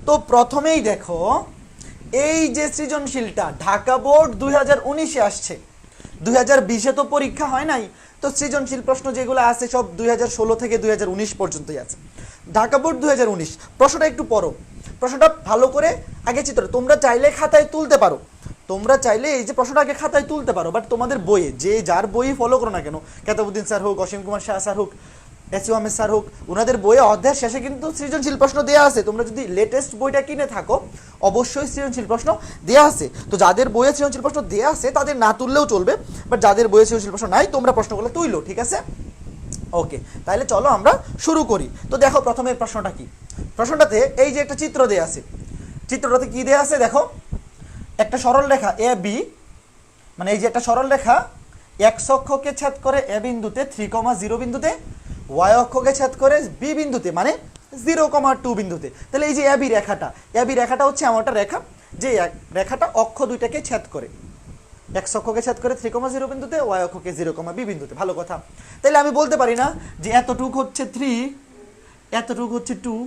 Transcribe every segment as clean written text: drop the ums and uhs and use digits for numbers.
তো প্রথমেই দেখো এই যে সৃজনশীলটা ঢাকা বোর্ড 2019-এ আসছে, 2020-এ তো পরীক্ষা হয় নাই, তো সৃজনশীল প্রশ্ন যেগুলো আছে সব 2016 থেকে 2019 পর্যন্তই আছে। ঢাকা বোর্ড 2019 প্রশ্নটা একটু পড়ো, প্রশ্নটা ভালো করে আগে চিত্র তোমরা চাইলে খাতায় তুলতে পারো, তোমরা চাইলে এই যে প্রশ্নটা আগে খাতায় তুলতে পারো, বাট তোমাদের বইয়ে যে যার বই ফলো করো না কেন, কেতাবুদ্দিন স্যার হোক, অসীম কুমার শাহ স্যার হোক, এসইউ আহমেদ স্যার হোক, ওনাদের বইয়ে অধ্যায়ের শেষে কিন্তু সৃজনশীল প্রশ্ন দেওয়া আছে। তোমরা যদি লেটেস্ট বইটা কিনে থাকো অবশ্যই সৃজনশীল প্রশ্ন দেওয়া আছে। তো যাদের বইয়ে সৃজনশীল প্রশ্ন দেওয়া আছে তাদের না তুললেও চলবে, বাট যাদের বইয়ে সৃজনশীল প্রশ্ন নাই তোমরা প্রশ্নগুলো তুইলো, ঠিক আছে? ওকে, তাহলে চলো আমরা শুরু করি। তো দেখো প্রথমের প্রশ্নটা কি, প্রশ্নটাতে এই যে একটা চিত্র দেওয়া আছে, চিত্রটাতে কি দেওয়া আছে দেখো, একটা সরল রেখা এ বি, মানে এই যে একটা সরল রেখা এক্স অক্ষকে ছেদ করে এ বিন্দুতে 3,0 বিন্দুতে, ওয়াই অক্ষকে ছেদ করে বি বিন্দুতে মানে 0,2 বিন্দুতে। তাহলে এই যে এ বি রেখাটা হচ্ছে এমন একটা রেখা যে রেখাটা অক্ষ দুইটাকে ছেদ করে, এক্স অক্ষকে ছেদ করে 3,0 বিন্দুতে, ওয়াই অক্ষকে 0,b বিন্দুতে। ভালো কথা, তাহলে আমি বলতে পারি না যে এতটুক হচ্ছে 3, এতটুক হচ্ছে 2।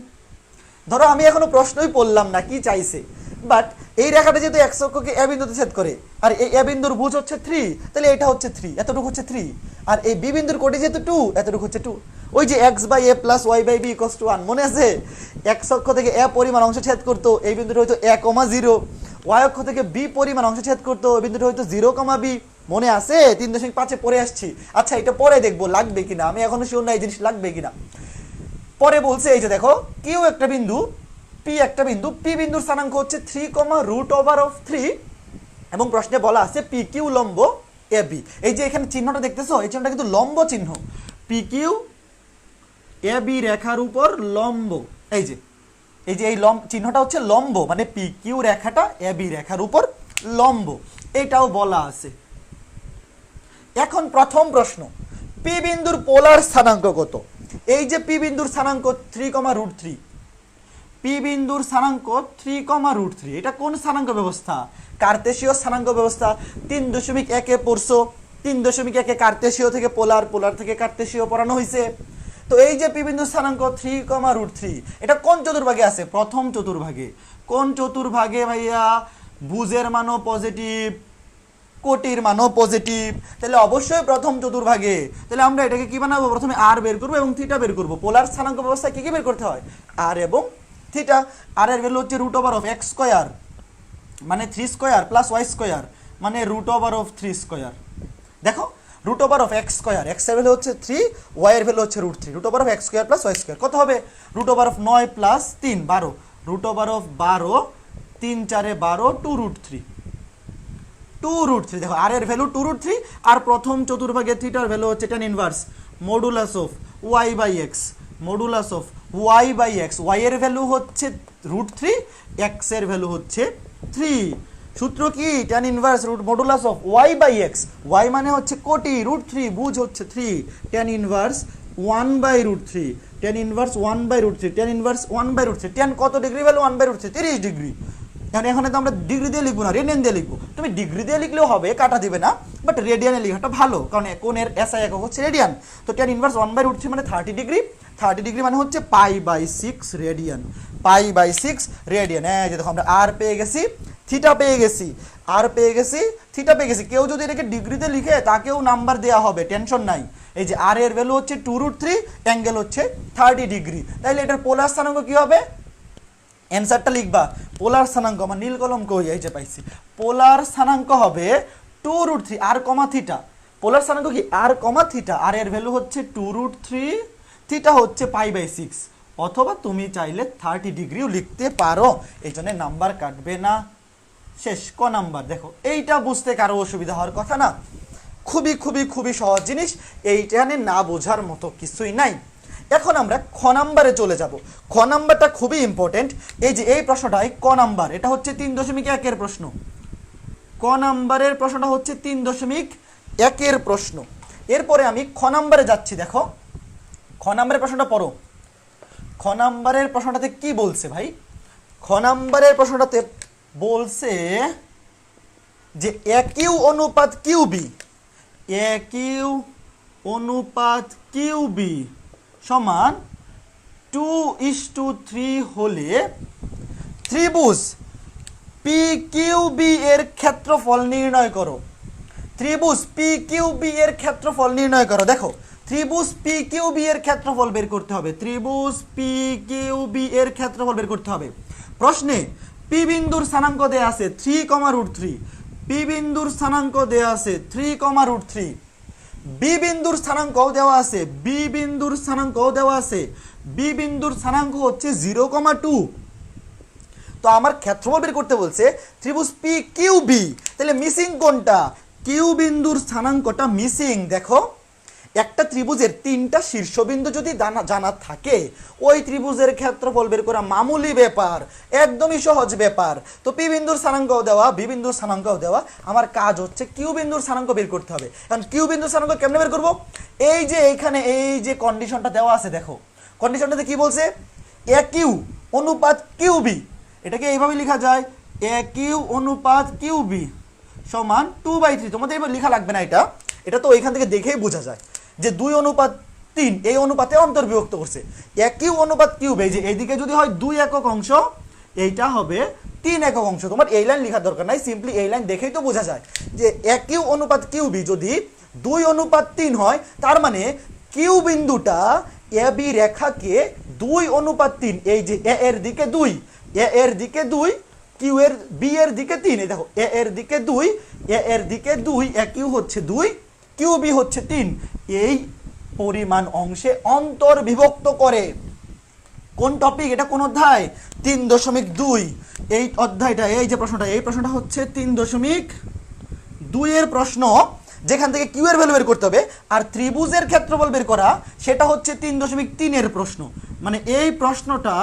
ধরো আমি এখনো প্রশ্নই পড়লাম না কি চাইছে, বাট এই রেখাটা যেহেতু এক্স অক্ষকে এ বিন্দুতে ছেদ করে আর এই এ বিন্দুর ভুজ হচ্ছে 3, তাহলে এটা হচ্ছে 3, এতটুকু হচ্ছে 3, আর এই বি বিন্দুর কোটি যেহেতু 2, এতটুকু হচ্ছে 2। ওই যে x by a plus y by b equals to 1, মনে আছে? এক্স অক্ষ থেকে এ পরিমাণ অংশ ছেদ করতো, এই বিন্দুটা হয়তো 1,0, ওয়াই অক্ষ থেকে বি পরিমাণ অংশ ছেদ করতো, এই বিন্দুটা হয়তো 0,b, মনে আছে? 3.5-এ পড়ে আসছি। আচ্ছা এটা পরে দেখবো লাগবে কিনা, আমি এখনো শিওর না এই জিনিস লাগবে কিনা। পরে বলছে এই যে দেখো কিউ একটা বিন্দু, পি একটা বিন্দু, পি বিন্দুর স্থানাঙ্ক হচ্ছে 3,√3 এবং প্রশ্নে বলা আছে পি কিউ লম্ব এ বি। এই যে এখানে চিহ্নটা দেখতেছো, এই চিহ্নটা কিন্তু লম্ব চিহ্ন, পি কিউ এ বি রেখার উপর লম্ব। এই যে এই চিহ্নটা হচ্ছে লম্ব, মানে পি কিউ রেখাটা এ বি রেখার উপর লম্ব, এটাও বলা আছে। এখন প্রথম প্রশ্ন, পি বিন্দুর পোলার স্থানাঙ্ক কত? এই যে পি বিন্দুর স্থানাঙ্ক 3,√3, পি বিন্দুর স্থানাঙ্ক 3,√3, এটা কোন স্থানাঙ্ক ব্যবস্থা? কার্তেশীয় স্থানাঙ্ক ব্যবস্থা। 3.1-এ পড়ছো, 3.1-এ কার্তেশীয় থেকে পোলার, পোলার থেকে কার্তেশীয় পড়ানো হয়েছে। তো এই যে পি বিন্দুর স্থানাঙ্ক 3,√3, এটা কোন চতুর্ভাগে আছে? প্রথম চতুর্ভাগে। কোন চতুর্ভাগে ভাইয়া? ভুজের মানও পজিটিভ, কোটির মানও পজিটিভ, তাহলে অবশ্যই প্রথম চতুর্ভাগে। তাহলে আমরা এটাকে কি বানাবো? প্রথমে আর বের করবো এবং থিটা বের করবো। পোলার স্থানাঙ্ক ব্যবস্থায় কি কি বের করতে হয়? আর এবং থিটা। আর এর ভ্যালু হচ্ছে √(x²) মানে 3² প্লাস y² মানে √3²। দেখো √(x²), x এর ভ্যালু হচ্ছে 3, y এর ভ্যালু হচ্ছে √3, √(x² প্লাস y²) কত হবে? √9 প্লাস 3 12, √12 3 4 12 2√3, 2√3। দেখো আর এর ভ্যালু 2√3, আর প্রথম চতুর্ভাগে থিটার ভ্যালু হচ্ছে tan inverse modulus of y/x, modulus of y/x, y এর ভ্যালু হচ্ছে √3, x এর ভ্যালু হচ্ছে 3। সূত্র কি? tan inverse modulus of y/x, y মানে হচ্ছে কোটি, √3 বুঝ হচ্ছে 3, tan inverse 1/√3, tan inverse 1/√3, tan inverse 1/√3, tan কত ডিগ্রি ভ্যালু? 1/√3, 30 ডিগ্রি। কারণ এখানে তো আমরা ডিগ্রি দিয়ে লিখবো না, রেডিয়ান দিয়ে লিখবো। তুমি ডিগ্রি দিয়ে লিখলেও হবে, কাটা দিবে না, বাট রেডিয়ানে লেখাটা ভালো, কারণ কোণের এসআই একক হচ্ছে রেডিয়ান। তো tan ইনভার্স 1/√3 মানে 30 ডিগ্রি, 30 ডিগ্রি মানে হচ্ছে π/6 রেডিয়ান, π/6 রেডিয়ান। এই যে দেখো আমরা আর পেয়ে গেছি, থিটা পেয়ে গেছি, আর পেয়ে গেছি, থিটা পেয়ে গেছি। কেউ যদি এটাকে ডিগ্রিতে লিখে তাকেও নাম্বার দেওয়া হবে, টেনশন নাই। এই যে আর এর ভ্যালু হচ্ছে 2√3, অ্যাঙ্গেল হচ্ছে 30 ডিগ্রি। তাইলে এটার পোলার স্থানাঙ্ক কি হবে? অ্যান্সারটা লিখবা, পোলার স্থানাঙ্ক, আমার নীল কলম কই? এই যে পাইছি, পোলার স্থানাঙ্ক হবে 2√3 আর কমা থিটা। পোলার স্থানাঙ্ক কি? আর কমা থিটা, আর এর ভ্যালু হচ্ছে 2√3, থিটা হচ্ছে π/6, অথবা তুমি চাইলে 30 ডিগ্রিও লিখতে পারো, এই জন্য নাম্বার কাটবে না। শেষ। ক নাম্বার দেখো, এইটা বুঝতে কারো অসুবিধা হওয়ার কথা না, খুবই খুবই খুবই সহজ জিনিস, এইখানে না বোঝার মতো কিছুই নাই। এখন আমরা খ নাম্বারে চলে যাব। খ নাম্বারটা খুবই ইম্পর্টেন্ট। এই যে এই প্রশ্নটাই ক নাম্বার, এটা হচ্ছে 3.1-এর প্রশ্ন। ক নাম্বারের প্রশ্নটা হচ্ছে 3.1-এর প্রশ্ন। এরপরে আমি খ নাম্বারে যাচ্ছি। দেখো খ নাম্বারের প্রশ্নটা পড়ো। খ নাম্বারের প্রশ্নটাতে কি বলছে ভাই? খ নাম্বারের প্রশ্নটাতে বলছে যে AQ অনুপাত QB, AQ অনুপাত QB সমান 2:3 হলে ত্রিভুজ পি কিউ বি এর ক্ষেত্রফল নির্ণয় করো। ত্রিভুজ পি কিউ বি এর ক্ষেত্রফল নির্ণয় করো। দেখো ত্রিভুজ পি কিউ বি এর ক্ষেত্রফল বের করতে হবে। ত্রিভুজ পি কিউ বি এর ক্ষেত্রফল বের করতে হবে। প্রশ্নে পি বিন্দুর স্থানাঙ্ক দেয়া আছে 3, পি বিন্দুর স্থানাঙ্ক দেয়া আছে 3, বি বিন্দুর স্থানাঙ্কও দেওয়া আছে, বি বিন্দুর স্থানাঙ্কও দেওয়া আছে, বি বিন্দুর স্থানাঙ্ক হচ্ছে 0,2। তো আমার ক্ষেত্রফল বের করতে বলছে ত্রিভুজ পি কিউ বি, তাহলে মিসিং কোনটা? কিউ বিন্দুর স্থানাঙ্কটা মিসিং। দেখো একটা ত্রিভুজের 3টা শীর্ষবিন্দু যদি জানা থাকে, ওই ত্রিভুজের ক্ষেত্রফল বের করা মামুলি ব্যাপার, একদমই সহজ ব্যাপার। তো পি বিন্দুর স্থানাঙ্কও দেওয়া, বি বিন্দুর স্থানাঙ্কও দেওয়া, আমার কাজ হচ্ছে কিউ বিন্দুর স্থানাঙ্ক বের করতে হবে। কারণ কিউ বিন্দুর স্থানাঙ্ক কেমনে বের করব? এই যে এইখানে এই যে কন্ডিশনটা দেওয়া আছে, দেখো কন্ডিশনটাতে কি বলছে? এ কিউ অনুপাত কিউ বি, এটাকে এইভাবে লেখা যায় এ কিউ অনুপাত কিউ বি সমান 2/3। তোমাদের এবার লেখা লাগবে না, এটা তো এইখান থেকে দেখেই বোঝা যায় যে 2:3 এই অনুপাতে অন্তর্বিভক্ত করছে। এ কিউ অনুপাত কিউব, এই যে এইদিকে যদি হয় 2 একক অংশ, এইটা হবে 3 একক অংশ। তোমার এই লাইন লেখার দরকার নাই, সিম্পলি এই লাইন দেখেই তো বোঝা যায় যে এ কিউ অনুপাত কিউবি যদি 2:3 হয়, তার মানে কিউ বিন্দুটা এ বি রেখাকে 2:3, এই যে এ এর দিকে 2, এ এর দিকে 2, কিউ এর বি এর দিকে 3, এই দেখো এ এর দিকে 2, এ এর দিকে 2, এ কিউ হচ্ছে 2, কিউ বি হচ্ছে 3, এই পরিমাণ অংশে অন্তর্বিভক্ত করে। কোন টপিক এটা? কোন অধ্যায়? 3.2 এই অধ্যায়টা, এই যে প্রশ্নটা, এই প্রশ্নটা হচ্ছে 3.2 এর প্রশ্ন, যেখান থেকে কিউ এর ভ্যালু বের করতে হবে। আর ত্রিভুজের ক্ষেত্রফল বের করা সেটা হচ্ছে 3.3 এর প্রশ্ন। মানে এই প্রশ্নটা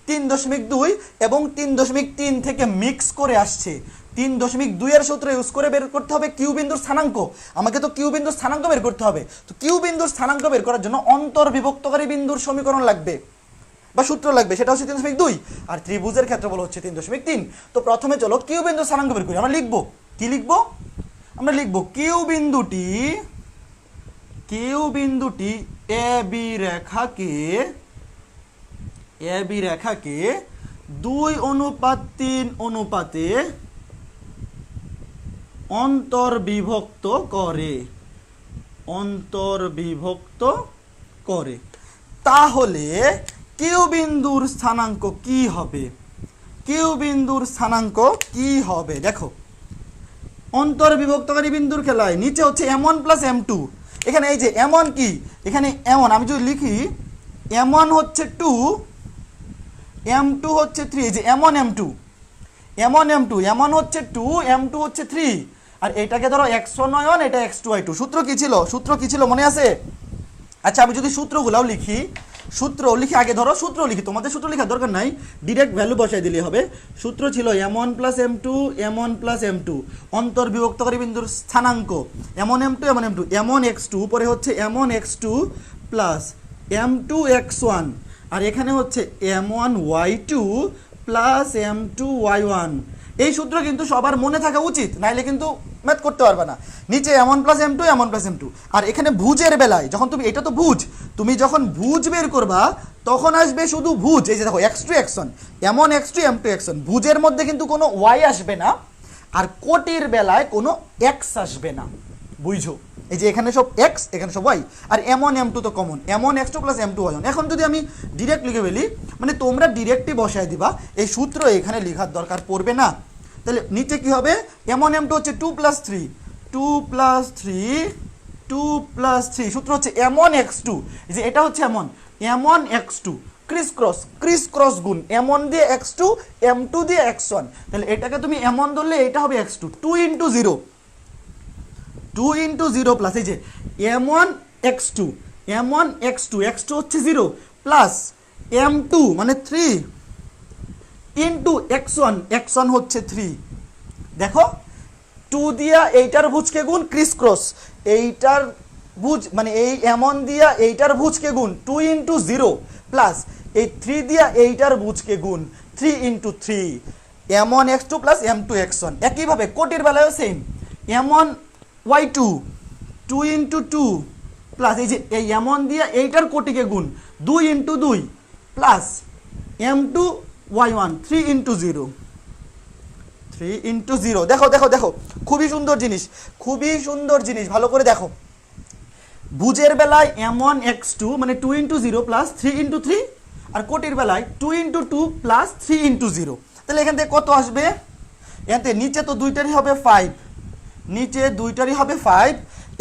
3.2 এবং 3.3 থেকে মিক্স করে আসছে। 3.2 এর সূত্র ইউজ করে বের করতে হবে কিউ বিন্দুর স্থানাঙ্ক। আমাকে তো কিউ বিন্দুর স্থানাঙ্ক বের করতে হবে। তো কিউ বিন্দুর স্থানাঙ্ক বের করার জন্য অন্তর্বিভক্তকারী বিন্দুর সমীকরণ লাগবে বা সূত্র লাগবে, সেটা হচ্ছে 3.2। আর ত্রিভুজের ক্ষেত্রফল হচ্ছে 3.3। তো প্রথমে চলো কিউ বিন্দুর স্থানাঙ্ক বের করি। আমরা লিখবো কি? লিখবো আমরা লিখবো কিউ বিন্দুটি এ বি রেখাকে 2:3 অনুপাতে অন্তর্বিভক্ত করে। তাহলে কিউ বিন্দুর স্থানাঙ্ক কি হবে? কিউ বিন্দুর স্থানাঙ্ক কি হবে? দেখো অন্তর্বিভক্তকারী বিন্দুর খেলায় নিচে হচ্ছে m1 প্লাস m2, এখানে এই যে m1 কি? এখানে m1 আমি যদি লিখি m1 হচ্ছে 2, m2 হচ্ছে 3, এই যে m1 m2 m1 হচ্ছে 2, m2 হচ্ছে 3। আর এটাকে ধরো x1 y1, এটা x2 y2। সূত্র কি ছিল মনে আছে? আচ্ছা আমি যদি সূত্রগুলাও লিখি, আগে ধরো সূত্র লিখি, তোমাদের সূত্র লেখার দরকার নাই, ডিরেক্ট ভ্যালু বসাই দিলে হবে। সূত্র ছিল m1 প্লাস m2 অন্তর্বিভক্তকারী বিন্দুর স্থানাঙ্ক m1 m2 m1 x2, উপরে হচ্ছে m1 x2 plus m2 x1, আর এখানে হচ্ছে m1 y2 plus m2 y1। এই সূত্র কিন্তু সবার মনে থাকা উচিত, নাইলে কিন্তু ম্যাথ করতে পারবে না। নিচে m1 প্লাস m2 আর এখানে ভুজের বেলায় যখন তুমি, এটা তো ভুজ, তুমি যখন ভুজ বের করবা তখন আসবে শুধু ভুজ। এই যে দেখো x2 x1, m1 x2 m2 x1, ভুজের মধ্যে কিন্তু কোনো y আসবে না, আর কোটির বেলায় কোনো x আসবে না। বুঝছো? এই যে এখানে সব x, এখানে সব y, আর m1 m2 তো common, m1 x2 plus m2 y1। এখন যদি আমি ডিরেক্ট লিখে ফেলি, মানে তোমরা ডিরেক্টই বসায় দিবা, এই সূত্র এখানে লেখার দরকার পড়বে না। তাহলে নিচে কি হবে? m1 m2 হচ্ছে 2 প্লাস 3, সূত্র হচ্ছে m1 x2, এই যে এটা হচ্ছে m1 x2 ক্রিস ক্রস গুণ m1 দিয়ে x2, m2 দিয়ে x1। তাহলে এটাকে তুমি m1 ধরলে এটা হবে x2, 2 into 0 প্লাস এই যে m1 x2 হচ্ছে 0 প্লাস m2 মানে 3 ইন্টু x1 হচ্ছে 3। দেখো 2 দিয়া এইটার ভুজকে গুণ, ক্রিস ক্রস এইটার ভুজ মানে এই m1 দিয়া এইটার ভুজকে গুণ 2 into 0 প্লাস এই 3 দিয়া এইটার ভুজকে গুণ 3 into 3, m1 x2 plus m2 x1। একইভাবে কোটির বেলায়ও same, m1 y2 2 into 2 plus এই যে এই m1 দিয়া এইটার কোটিকে গুণ 2 into 2 plus m2 y1 3 into 0, 3 into 0। দেখো দেখো দেখো, খুবই সুন্দর জিনিস, খুবই সুন্দর জিনিস, ভালো করে দেখো। ভুজের বেলায় m1 x2 মানে 2 ইন্টু 0 প্লাস 3 ইন্টু 3, আর কোটির বেলায় 2 ইন্টু 2 প্লাস 3 ইন্টু 0। তাহলে এখান থেকে কত আসবে? এখান থেকে নিচে তো দুইটারই হবে 5, নিচে দুইটারই হবে 5,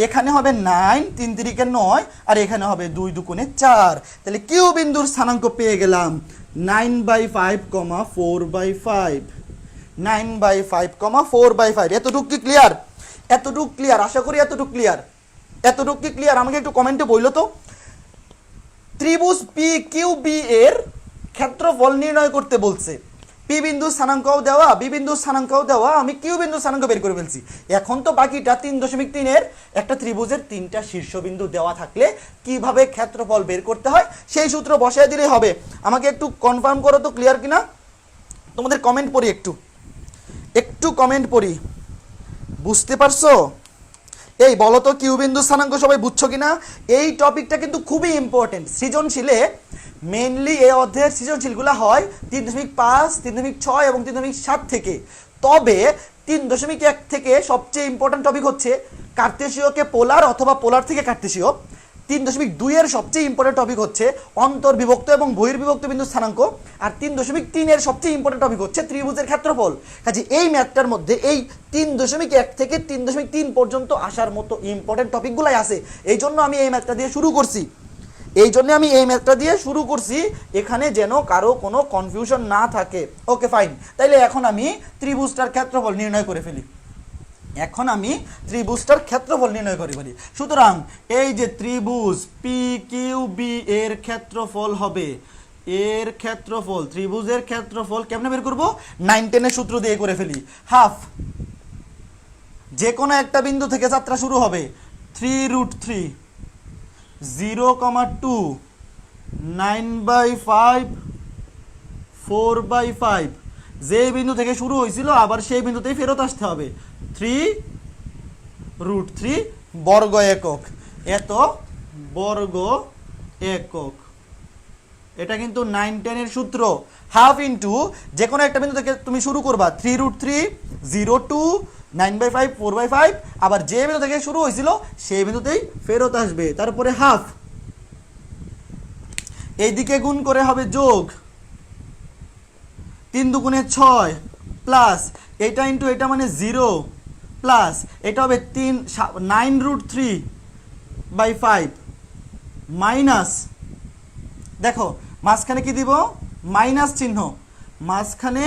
এখানে হবে 9, 3 তিরিকে 9, আর এখানে হবে 2 দুগুণে 4। তাহলে কিউ বিন্দুর স্থানাঙ্ক পেয়ে গেলাম 9/5, 4/5, 9/5, 4/5। এতটুকু কি ক্লিয়ার? এতটুকু ক্লিয়ার? আশা করি এতটুকু ক্লিয়ার। এতটুকু কি ক্লিয়ার? আমাকে একটু কমেন্টে বললো তো। ত্রিভুজ পি কিউ বি এর ক্ষেত্রফল নির্ণয় করতে বলছে। পি বিন্দু স্থানাঙ্কও দেওয়া, বি বিন্দু স্থানাঙ্কও দেওয়া, আমি কিউ বিন্দু স্থানাঙ্ক বের করে ফেলছি। এখন তো বাকিটা 3.3 এর একটা ত্রিভুজের 3টা শীর্ষবিন্দু দেওয়া থাকলে কিভাবে ক্ষেত্রফল বের করতে হয় সেই সূত্র বসায় দিলেই হবে। আমাকে একটু কনফার্ম করো তো ক্লিয়ার কিনা। তোমাদের কমেন্ট পড়ি, একটু কমেন্ট পড়ি, বুঝতে পারছো? এই বলো তো কিউ বিন্দু স্থানাঙ্ক সবাই বুঝছো কিনা? এই টপিকটা কিন্তু খুবই ইম্পর্টেন্ট। সৃজনশীলে মেইনলি এই অধ্যায়ের সৃজনশীলগুলো হয় 3.5, 3.6 এবং 3.7 থেকে। তবে 3.1 থেকে সবচেয়ে ইম্পর্টেন্ট টপিক হচ্ছে কার্তেশীয়কে পোলার অথবা পোলার থেকে কার্তেশীয়। 3.2 এর সবচেয়ে ইম্পর্টেন্ট টপিক হচ্ছে অন্তর্বিভক্ত এবং বহির্বিভক্ত বিন্দু স্থানাঙ্ক। আর 3.3 এর সবচেয়ে ইম্পর্টেন্ট টপিক হচ্ছে ত্রিভুজের ক্ষেত্রফল। কাজে এই ম্যাথটার মধ্যে এই 3.1 থেকে 3.3 পর্যন্ত আসার মতো ইম্পর্টেন্ট টপিকগুলাই আছে। এই জন্য আমি এই ম্যাথটা দিয়ে শুরু করছি, এখানে যেন কারো কোনো কনফিউশন না থাকে। Okay fine. তাইলে এখন আমি ত্রিভুজটার ক্ষেত্রফল নির্ণয় করে ফেলি। সুতরাং এই যে ত্রিভুজ পি কিউ বি এর ক্ষেত্রফল হবে, এর ক্ষেত্রফল, ত্রিভুজের ক্ষেত্রফল কেমনে বের করব? 9-10 এর সূত্র দিয়ে করে ফেলি। হাফ, যে কোনো একটা বিন্দু থেকে যাত্রা শুরু হবে, 3√3, 0,2, 9/5, 4/5। যে বিন্দু থেকে শুরু হয়েছিল আবার সেই বিন্দুতেই ফেরত আসতে হবে। 3√3 বর্গ একক, এত বর্গ একক। এটা কিন্তু 9-10 এর সূত্র। হাফ ইন্টু যে কোনো একটা বিন্দু থেকে তুমি শুরু করবা, 3√3, 0,2, 9/5, 4/5, আবার যে বিন্দু থেকে শুরু হয়েছিল সেই বিন্দুতেই ফেরত আসবে। তারপরে হাফ, এইদিকে গুণ করে হবে যোগ, 3 দুগুণে 6, প্লাস এটা ইন্টু এটা মানে 0, প্লাস এটা হবে 9√3/5, মাইনাস, দেখো মাঝখানে কি দিব? মাইনাস চিহ্ন, মাঝখানে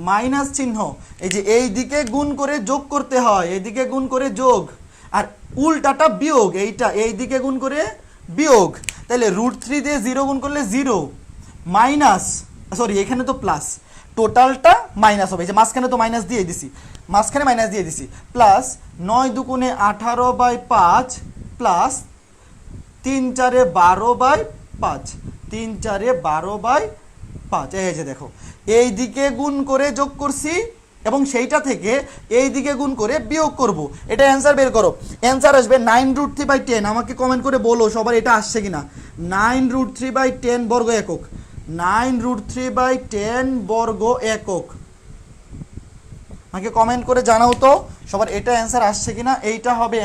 মাইনাস চিহ্ন। এই যে এই দিকে গুণ করে যোগ করতে হয়, এইদিকে গুণ করে যোগ, আর উল্টাটা বিয়োগ, এইটা এই দিকে গুণ করে বিয়োগ। তাহলে √3 দিয়ে 0 গুণ করলে 0, মাইনাস, সরি এখানে তো প্লাস, টোটালটা মাইনাস হবে। এই যে মাঝখানে তো মাইনাস দিয়ে দিছি, প্লাস 9 দুগুণে 18/5, প্লাস 3 4 12/5, 3 4 12/5। এই যে দেখো এই দিকে গুণ করে যোগ করছি এবং সেইটা থেকে এই দিকে গুণ করে বিয়োগ করব। এটা অ্যান্সার বের করো। অ্যান্সার আসবে 9√3/10। আমাকে কমেন্ট করে বলো সবার এটা আসছে কিনা। 9√3/10 বর্গ একক, 9√3/10 বর্গ একক। আমাকে কমেন্ট করে জানাও তো সবার এটা অ্যান্সার আসছে কিনা। এইটা হবে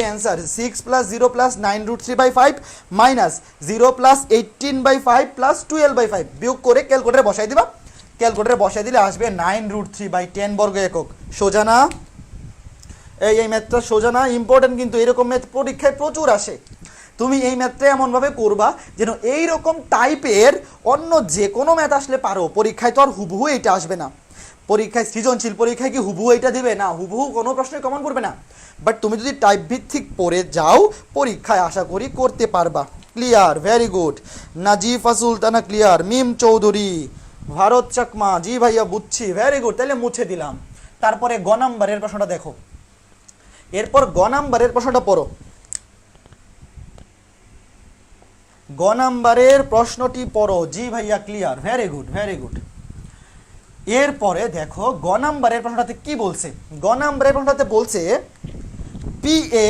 অ্যান্সার, 6 + 0 + 9√3/5 মাইনাস 0 + 18/5 + 12/5 বিয়োগ করে ক্যালকুলেটরে বসাই দিবা। ক্যালকুলেটরে বসাই দিলে আসবে 9√3/10 বর্গ একক। সোজা না? এই ম্যাথটা সোজা না? ইম্পর্টেন্ট কিন্তু, এরকম ম্যাথ পরীক্ষায় প্রচুর আসে। তুমি এই ম্যাথটা এমনভাবে করবা যেন এইরকম টাইপের অন্য যে কোনো ম্যাথ আসলে পারো। পরীক্ষায় তো আর হুবহু এটা আসবে না। পরীক্ষায় সৃজনশীল পরীক্ষায় কি হুবহু এটা দেবে না? হুবহু কোনো প্রশ্নই কমন করবে না। বাট তুমি যদি টাইপ ভিত্তিক পড়ে যাও পরীক্ষায় আশা করি করতে পারবা। Clear? Very good. Nazifa Sultana clear. Mim Chowdhury, Bharat Chakma, জি ভাইয়া বুঝছি, ভেরি গুড। তাহলে মুছে দিলাম। তারপরে গ নাম্বারের প্রশ্নটা দেখো, এরপর গ নাম্বারের প্রশ্নটা পড়ো। গ নাম্বারের প্রশ্নটি পড়ো। জি ভাইয়া clear, very good very good. এরপরে দেখো গ নাম্বারের প্রশ্নটাতে কি বলছে। গ নাম্বারের প্রশ্নটাতে বলছে পি এ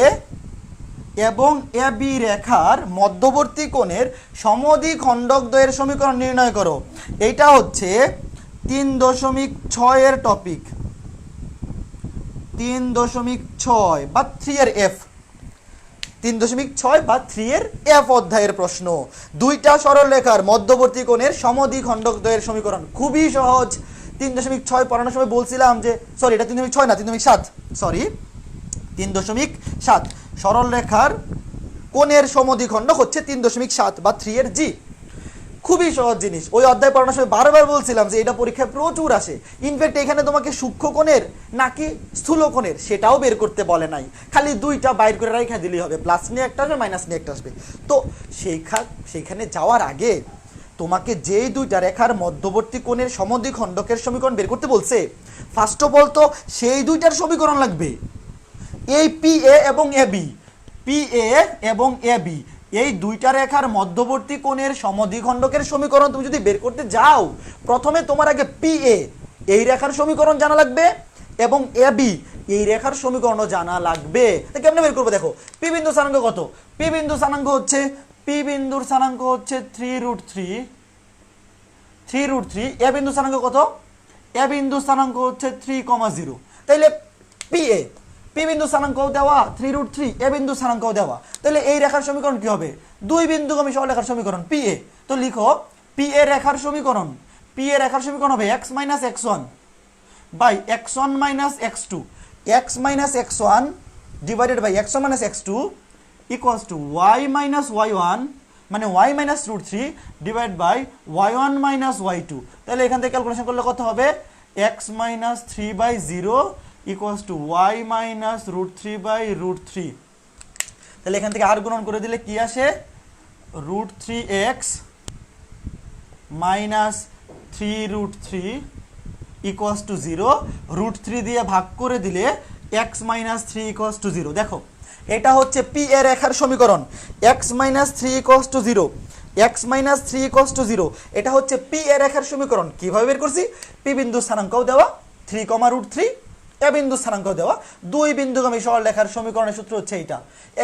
এবং এ বি রেখার মধ্যবর্তী কোণের সমদ্বিখণ্ডকদ্বয়ের সমীকরণ নির্ণয় করো। এইটা হচ্ছে 3.6 এর টপিক, 3.6 বা 3 এর এফ, 3.6 বা 3 এর এফ অধ্যায়ের প্রশ্ন। দুইটা সরল রেখার মধ্যবর্তী কোণের সমদ্বিখণ্ডকদ্বয়ের সমীকরণ। খুবই সহজ। 3.6 পড়ানোর সময় বলছিলাম যে সরি এটা 3.6 না 3.7, সরি 3.7। সরল রেখার কোণের সমদ্বিখণ্ডক হচ্ছে 3.7 বা 3 এর জি। খুবই সহজ জিনিস। ওই অধ্যায় পড়ানোর সময় বারবার বলছিলাম যে এটা পরীক্ষায় প্রচুর আসে। ইনফ্যাক্ট এখানে তোমাকে সূক্ষ্ম কোণের নাকি স্থূল কোণের সেটাও বের করতে বলে নাই, খালি দুইটা বাইর করে রাখা দিলেই হবে, প্লাস নিয়ে একটা আসবে মাইনাস নিয়ে একটা আসবে। তো সেইখানে যাওয়ার আগে তোমাকে যেই দুইটা রেখার মধ্যবর্তী কোণের সমদ্বিখণ্ডকের সমীকরণ বের করতে বলছে, ফার্স্ট অফ অল তো সেই দুইটার সমীকরণ লাগবে। এই পি এ এবং এ বি, পি এ এবং এ বি এই দুইটা রেখার মধ্যবর্তী কোণের সমদ্বিখণ্ডকের সমীকরণ তুমি যদি বের করতে যাও, প্রথমে তোমার আগে পি এ এই রেখার সমীকরণ জানা লাগবে এবং এ বি এই রেখার সমীকরণও জানা লাগবে। কেমনে বের করবো দেখো। পি বিন্দু স্থানাঙ্ক কত? পি বিন্দু স্থানাঙ্ক হচ্ছে, পি বিন্দুর স্থানাঙ্ক হচ্ছে 3√3। এ বিন্দু স্থানাঙ্ক কত? এ বিন্দু স্থানাঙ্ক হচ্ছে 3,0। তাইলে পি এ, পি বিন্দু স্থানাঙ্কও দেওয়া 3√3, এ বিন্দু স্থানাঙ্কও দেওয়া, তাহলে এই রেখার সমীকরণ কি হবে? দুই বিন্দুগামী সরলরেখার সমীকরণ পি এ। তো লিখো পি এ রেখার সমীকরণ, পি এ রেখার সমীকরণ হবে x - x1 by x1 - x2, x - x1 divided by x1 - x2 equals to y - y1 মানে y - √3 divide by y1 - y2। তাহলে এখান থেকে ক্যালকুলেশন করলে কত হবে? x - 3/0 equals to y - √3/√3। তাহলে এখান থেকে আর গুণন করে দিলে কি আসে? √3x - 3√3 equals to 0। √3 দিয়ে ভাগ করে দিলে x - 3 ইকুয়ালস টু 0। দেখো এটা হচ্ছে পি এর রেখার সমীকরণ, x - 3 equals to 0, x - 3 equals to 0। এটা হচ্ছে পি এর রেখার সমীকরণ। কিভাবে বের করছি? পি বিন্দু স্থানাঙ্কও দেওয়া 3,√3, এ বিন্দু স্থানাঙ্ক দেওয়া, দুই বিন্দুগামী সরলরেখার সমীকরণের সূত্র হচ্ছে এইটা,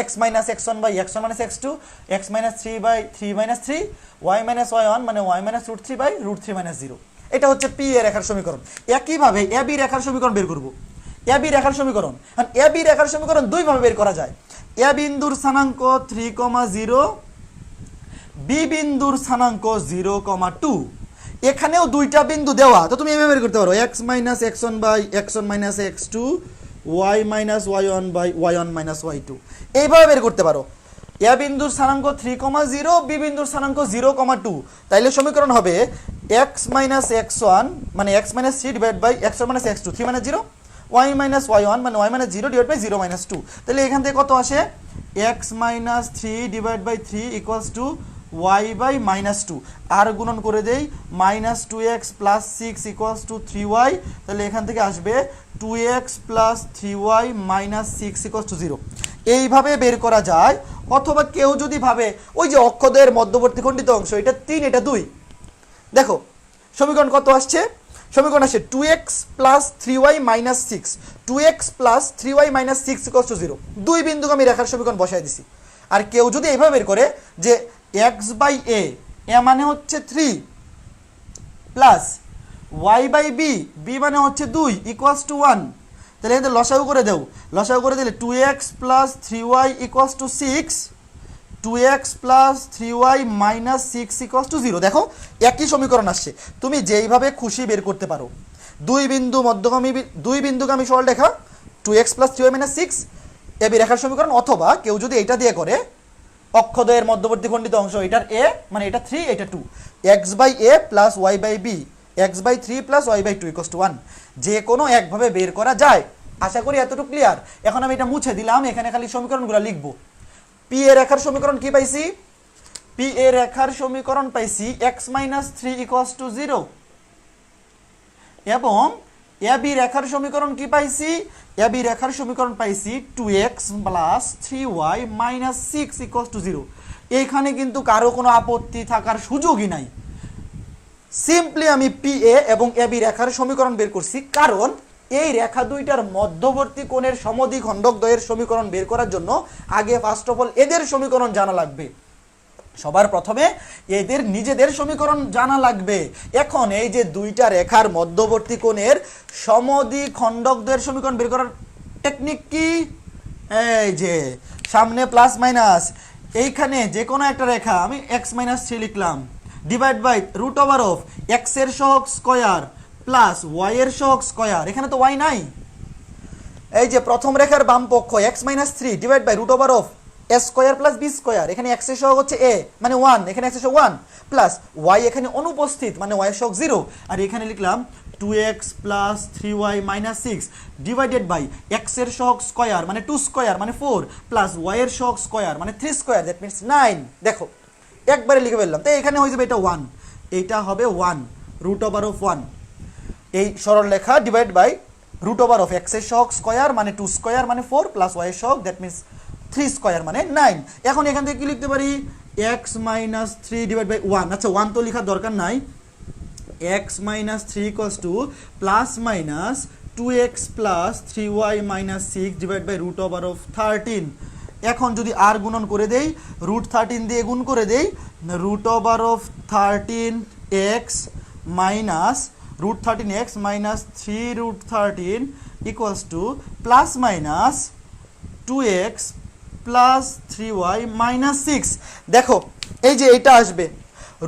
x - x1 by x1 - x2, x - 3 by 3 - 3, y - y1 মানে y - √3 বাই √3 - 0। এটা হচ্ছে পি এর রেখার সমীকরণ। একইভাবে এ বি রেখার সমীকরণ বের করব। এ বি রেখার সমীকরণ, এ বি রেখার সমীকরণ দুইভাবে বের করা যায়। এ বিন্দুর স্থানাঙ্ক 3,0, বি বিন্দুর স্থানাঙ্ক 0,2। এখানেও দুইটা বিন্দু দেওয়া, তো তুমি এভাবে বের করতে পারো x - x1 by x1 - x2, y - y1 by y1 - y2, এইভাবে বের করতে পারো। এ বিন্দুর স্থানাঙ্ক 3,0, বি বিন্দুর স্থানাঙ্ক 0,2। তাইলে সমীকরণ হবে x - x1 মানে x - 3 divide by x1 - x2, 3 - 0, y - y1 মানে y - 0 ডিভাইড বাই 0 - 2। তাহলে এখান থেকে কত আসে? x - 3 divide by 3 equals to y by -2। আর গুণন করে দেই -2x plus 6 equals two 3y। তাহলে এখান থেকে আসবে 2x plus 3y minus 6 equals to 0। এইভাবে বের করা যায়। অথবা কেউ যদি ভাবে ওই যে অক্ষদের মধ্যবর্তী খণ্ডিত অংশ, এটা 3 এটা 2, দেখো সমীকরণ কত আসছে? সমীকরণ আসছে 2x plus 3y minus 6, 2x plus 3y minus 6 equals to 0। দুই বিন্দুগামী রেখার সমীকরণ বসাই দিছি। আর কেউ যদি এইভাবে বের করে যে x বাই এ, এ মানে হচ্ছে 3 plus y by b, b মানে হচ্ছে 2 ইকুয়ালস টু 1। তাহলে এখানে লসাগু করে দেও, লসাগু করে দিলে 2x plus 3y equals to 6, 2x plus 3y minus 6 equals to 0। দেখো একই সমীকরণ আসছে, তুমি যেইভাবে খুশি বের করতে পারো। দুই বিন্দুগামী সরলরেখা 2x plus 3y minus 6 AB রেখার সমীকরণ। অথবা কেউ যদি এটা দিয়ে করে অক্ষদ্বয়ের মধ্যবর্তী খণ্ডিত অংশ, এটার এ মানে এটা 3 এটা 2, x by a plus y by b, x by 3 plus y by 2 equals to 1। যে কোনো একভাবে বের করা যায়। আশা করি এতটুকু ক্লিয়ার। এখন আমি এটা মুছে দিলাম, এখানে খালি সমীকরণগুলো লিখবো। পি এ রেখার সমীকরণ কি পাইছি? পি এ রেখার সমীকরণ পাইছি x মাইনাস 3 ইকুয়ালস টু 0 এবং এ বি রেখার সমীকরণ কি পাইছি? এ বি রেখার সমীকরণ পাইছি 2x plus 3y minus 6 equals to 0। এইখানে কিন্তু কারো কোনো আপত্তি থাকার সুযোগই নাই। সিম্পলি আমি পি এ এবং এ বি রেখার সমীকরণ বের করছি, কারণ এই রেখা দুইটার মধ্যবর্তী কোণের সমদ্বিখণ্ডক দ্বয়ের সমীকরণ বের করার জন্য আগে ফার্স্ট অফ অল এদের সমীকরণ জানা লাগবে। সবার প্রথমে এদের নিজেদের সমীকরণ জানা লাগবে। এখন এই যে দুইটা রেখার মধ্যবর্তী কোণের সমদ্বিখণ্ডক দ্বয়ের সমীকরণ বের করার টেকনিক কি? এই যে সামনে প্লাস মাইনাস, এইখানে যে কোনো একটা রেখা আমি x-3 লিখলাম, divide by root over of x এর সহগ স্কয়ার প্লাস ওয়াই এর সহগ স্কয়ার। এখানে তো ওয়াই নাই। এই যে প্রথম রেখার বাম পক্ষ x-3 divide by root over of a square plus b square, এখানে x এর সহগ হচ্ছে a মানে 1, এখানে x এর সহগ 1 প্লাস y এখানে অনুপস্থিত মানে y এর সহগ 0, আর এখানে লিখলাম 2x plus 3y minus 6 divided by x এর সহগ স্কয়ার মানে 2 স্কয়ার মানে 4 প্লাস y এর সহগ স্কয়ার মানে 3 স্কয়ার, দ্যাট মিন্স 9। দেখো একবারে লিখে ফেললাম, তো এখানে হয়ে যাবে এটা 1, এইটা হবে 1 রুট ওভার অফ 1, এই সরল লেখা divide by root over of x এর সহগ স্কয়ার মানে 2 স্কয়ার মানে 4 প্লাস ওয়াই এর সহগ দ্যাট মিন্স 3 স্কয়ার মানে 9। এখন এখান থেকে কি লিখতে পারি? x-3 ডিভাইড বাই 1, আচ্ছা 1 তো লেখার দরকার নাই, x-3 equals to plus minus 2x plus 3y minus 6 divide by root over of 13। এখন যদি আর গুণন করে দেই, রুট 13 দিয়ে গুণ করে দেই, root over of 13x minus root 13x minus 3 root 13 equals to plus minus 2x plus 3y minus 6। দেখো এই যে এটা আসবে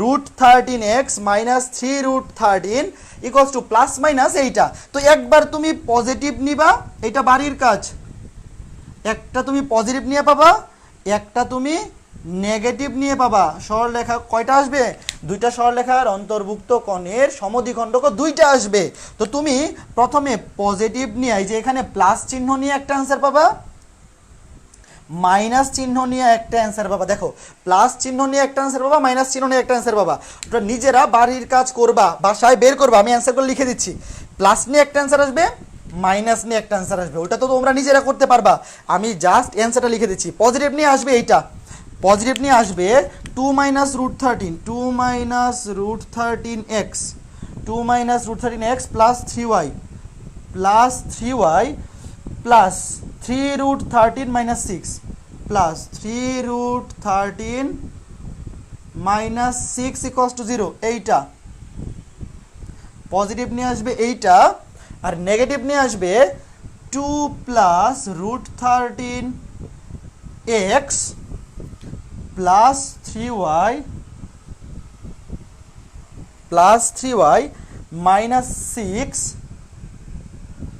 root 13x minus 3 root 13 equals to plus minus এইটা। তো একবার তুমি পজিটিভ নিবা, এটা বাড়ির কাজ, একটা তুমি পজিটিভ নিয়ে পাবা, একটা তুমি নেগেটিভ নিয়ে পাবা। সরলরেখা কয়টা আসবে? দুইটা সরলরেখার অন্তর্ভুক্ত কোণের সমদ্বিখণ্ডক দুইটা আসবে। তো তুমি প্রথমে পজিটিভ নিয়ে, এই যে এখানে প্লাস চিহ্ন নিয়ে একটা অ্যান্সার পাবা, মাইনাস চিহ্ন নিয়ে একটা অ্যান্সার পাবা। দেখো প্লাস চিহ্ন নিয়ে একটা অ্যান্সার পাবা, মাইনাস চিহ্ন নিয়ে একটা অ্যান্সার পাবা। ওটা নিজেরা বাড়ির কাজ করবা, বাসায় বের করবা, আমি অ্যান্সারগুলো লিখে দিচ্ছি। প্লাস নিয়ে একটা অ্যান্সার আসবে, মাইনাস নিয়ে একটা অ্যান্সার আসবে, ওটা তো তোমরা নিজেরা করতে পারবা, আমি জাস্ট অ্যান্সারটা লিখে দিচ্ছি। পজিটিভ নিয়ে আসবে এইটা, পজিটিভ নিয়ে আসবে 2 minus root 13, 2 minus root 13x, 2 minus root 13x plus 3y plus 3 root 13 minus 6 plus 3 root 13 minus 6 equals to 0। এইটা পজিটিভ নিয়ে আসবে এইটা, আর নেগেটিভ নিয়ে আসবে 2 plus root 13x plus 3y minus 6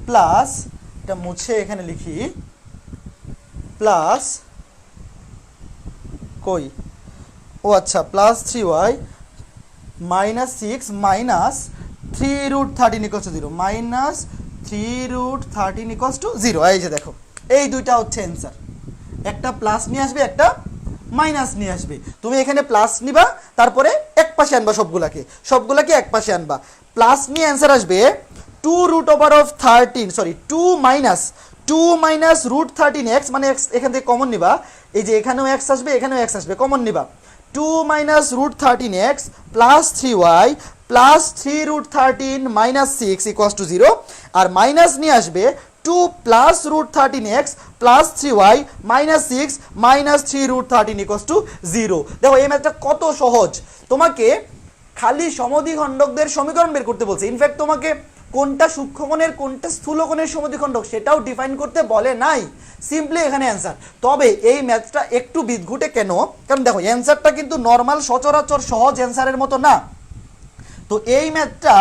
plus, এটা মুছে এখানে লিখি, প্লাস কই, ও আচ্ছা plus 3y minus 6 minus 3 root 13 equals to 0, minus 3 root 13 equals to 0। এই যে দেখো এই দুইটা হচ্ছে অ্যান্সার, একটা প্লাস নিয়ে আসবে, একটা মাইনাস নিয়ে আসবে। তুমি এখানে প্লাস নিবা, তারপরে এক পাশে আনবা, সবগুলাকে এক পাশে আনবা। প্লাস নিয়ে অ্যান্সার আসবে 2 root over of 13, sorry 2 minus root 13x মানে x এখান থেকে কমন নিবা, এই যে এখানেও x আসবে, এখানেও x আসবে, কমন নিবা। 2 minus root 13x plus 3y plus 3 root 13 minus 6 equals to 0, আর মাইনাস নিয়ে আসবে 2 plus root 13x plus 3y minus 6 minus 3 root 13 equals to 0। দেখো এই ম্যাথটা কত সহজ, তোমাকে খালি সমদ্বিখণ্ডকদের সমীকরণ বের করতে বলছে। ইনফ্যাক্ট তোমাকে কোনটা সূক্ষ্মকোণের কোনটা স্থূলকোণের সমদ্বিখণ্ডক সেটাও ডিফাইন করতে বলে নাই, সিম্পলি এখানে অ্যান্সার। তবে এই ম্যাথটা একটু বিদঘুটে কেন? কারণ দেখো অ্যান্সারটা কিন্তু নর্মাল সচরাচর সহজ অ্যান্সারের মতো না। তো এই ম্যাথটা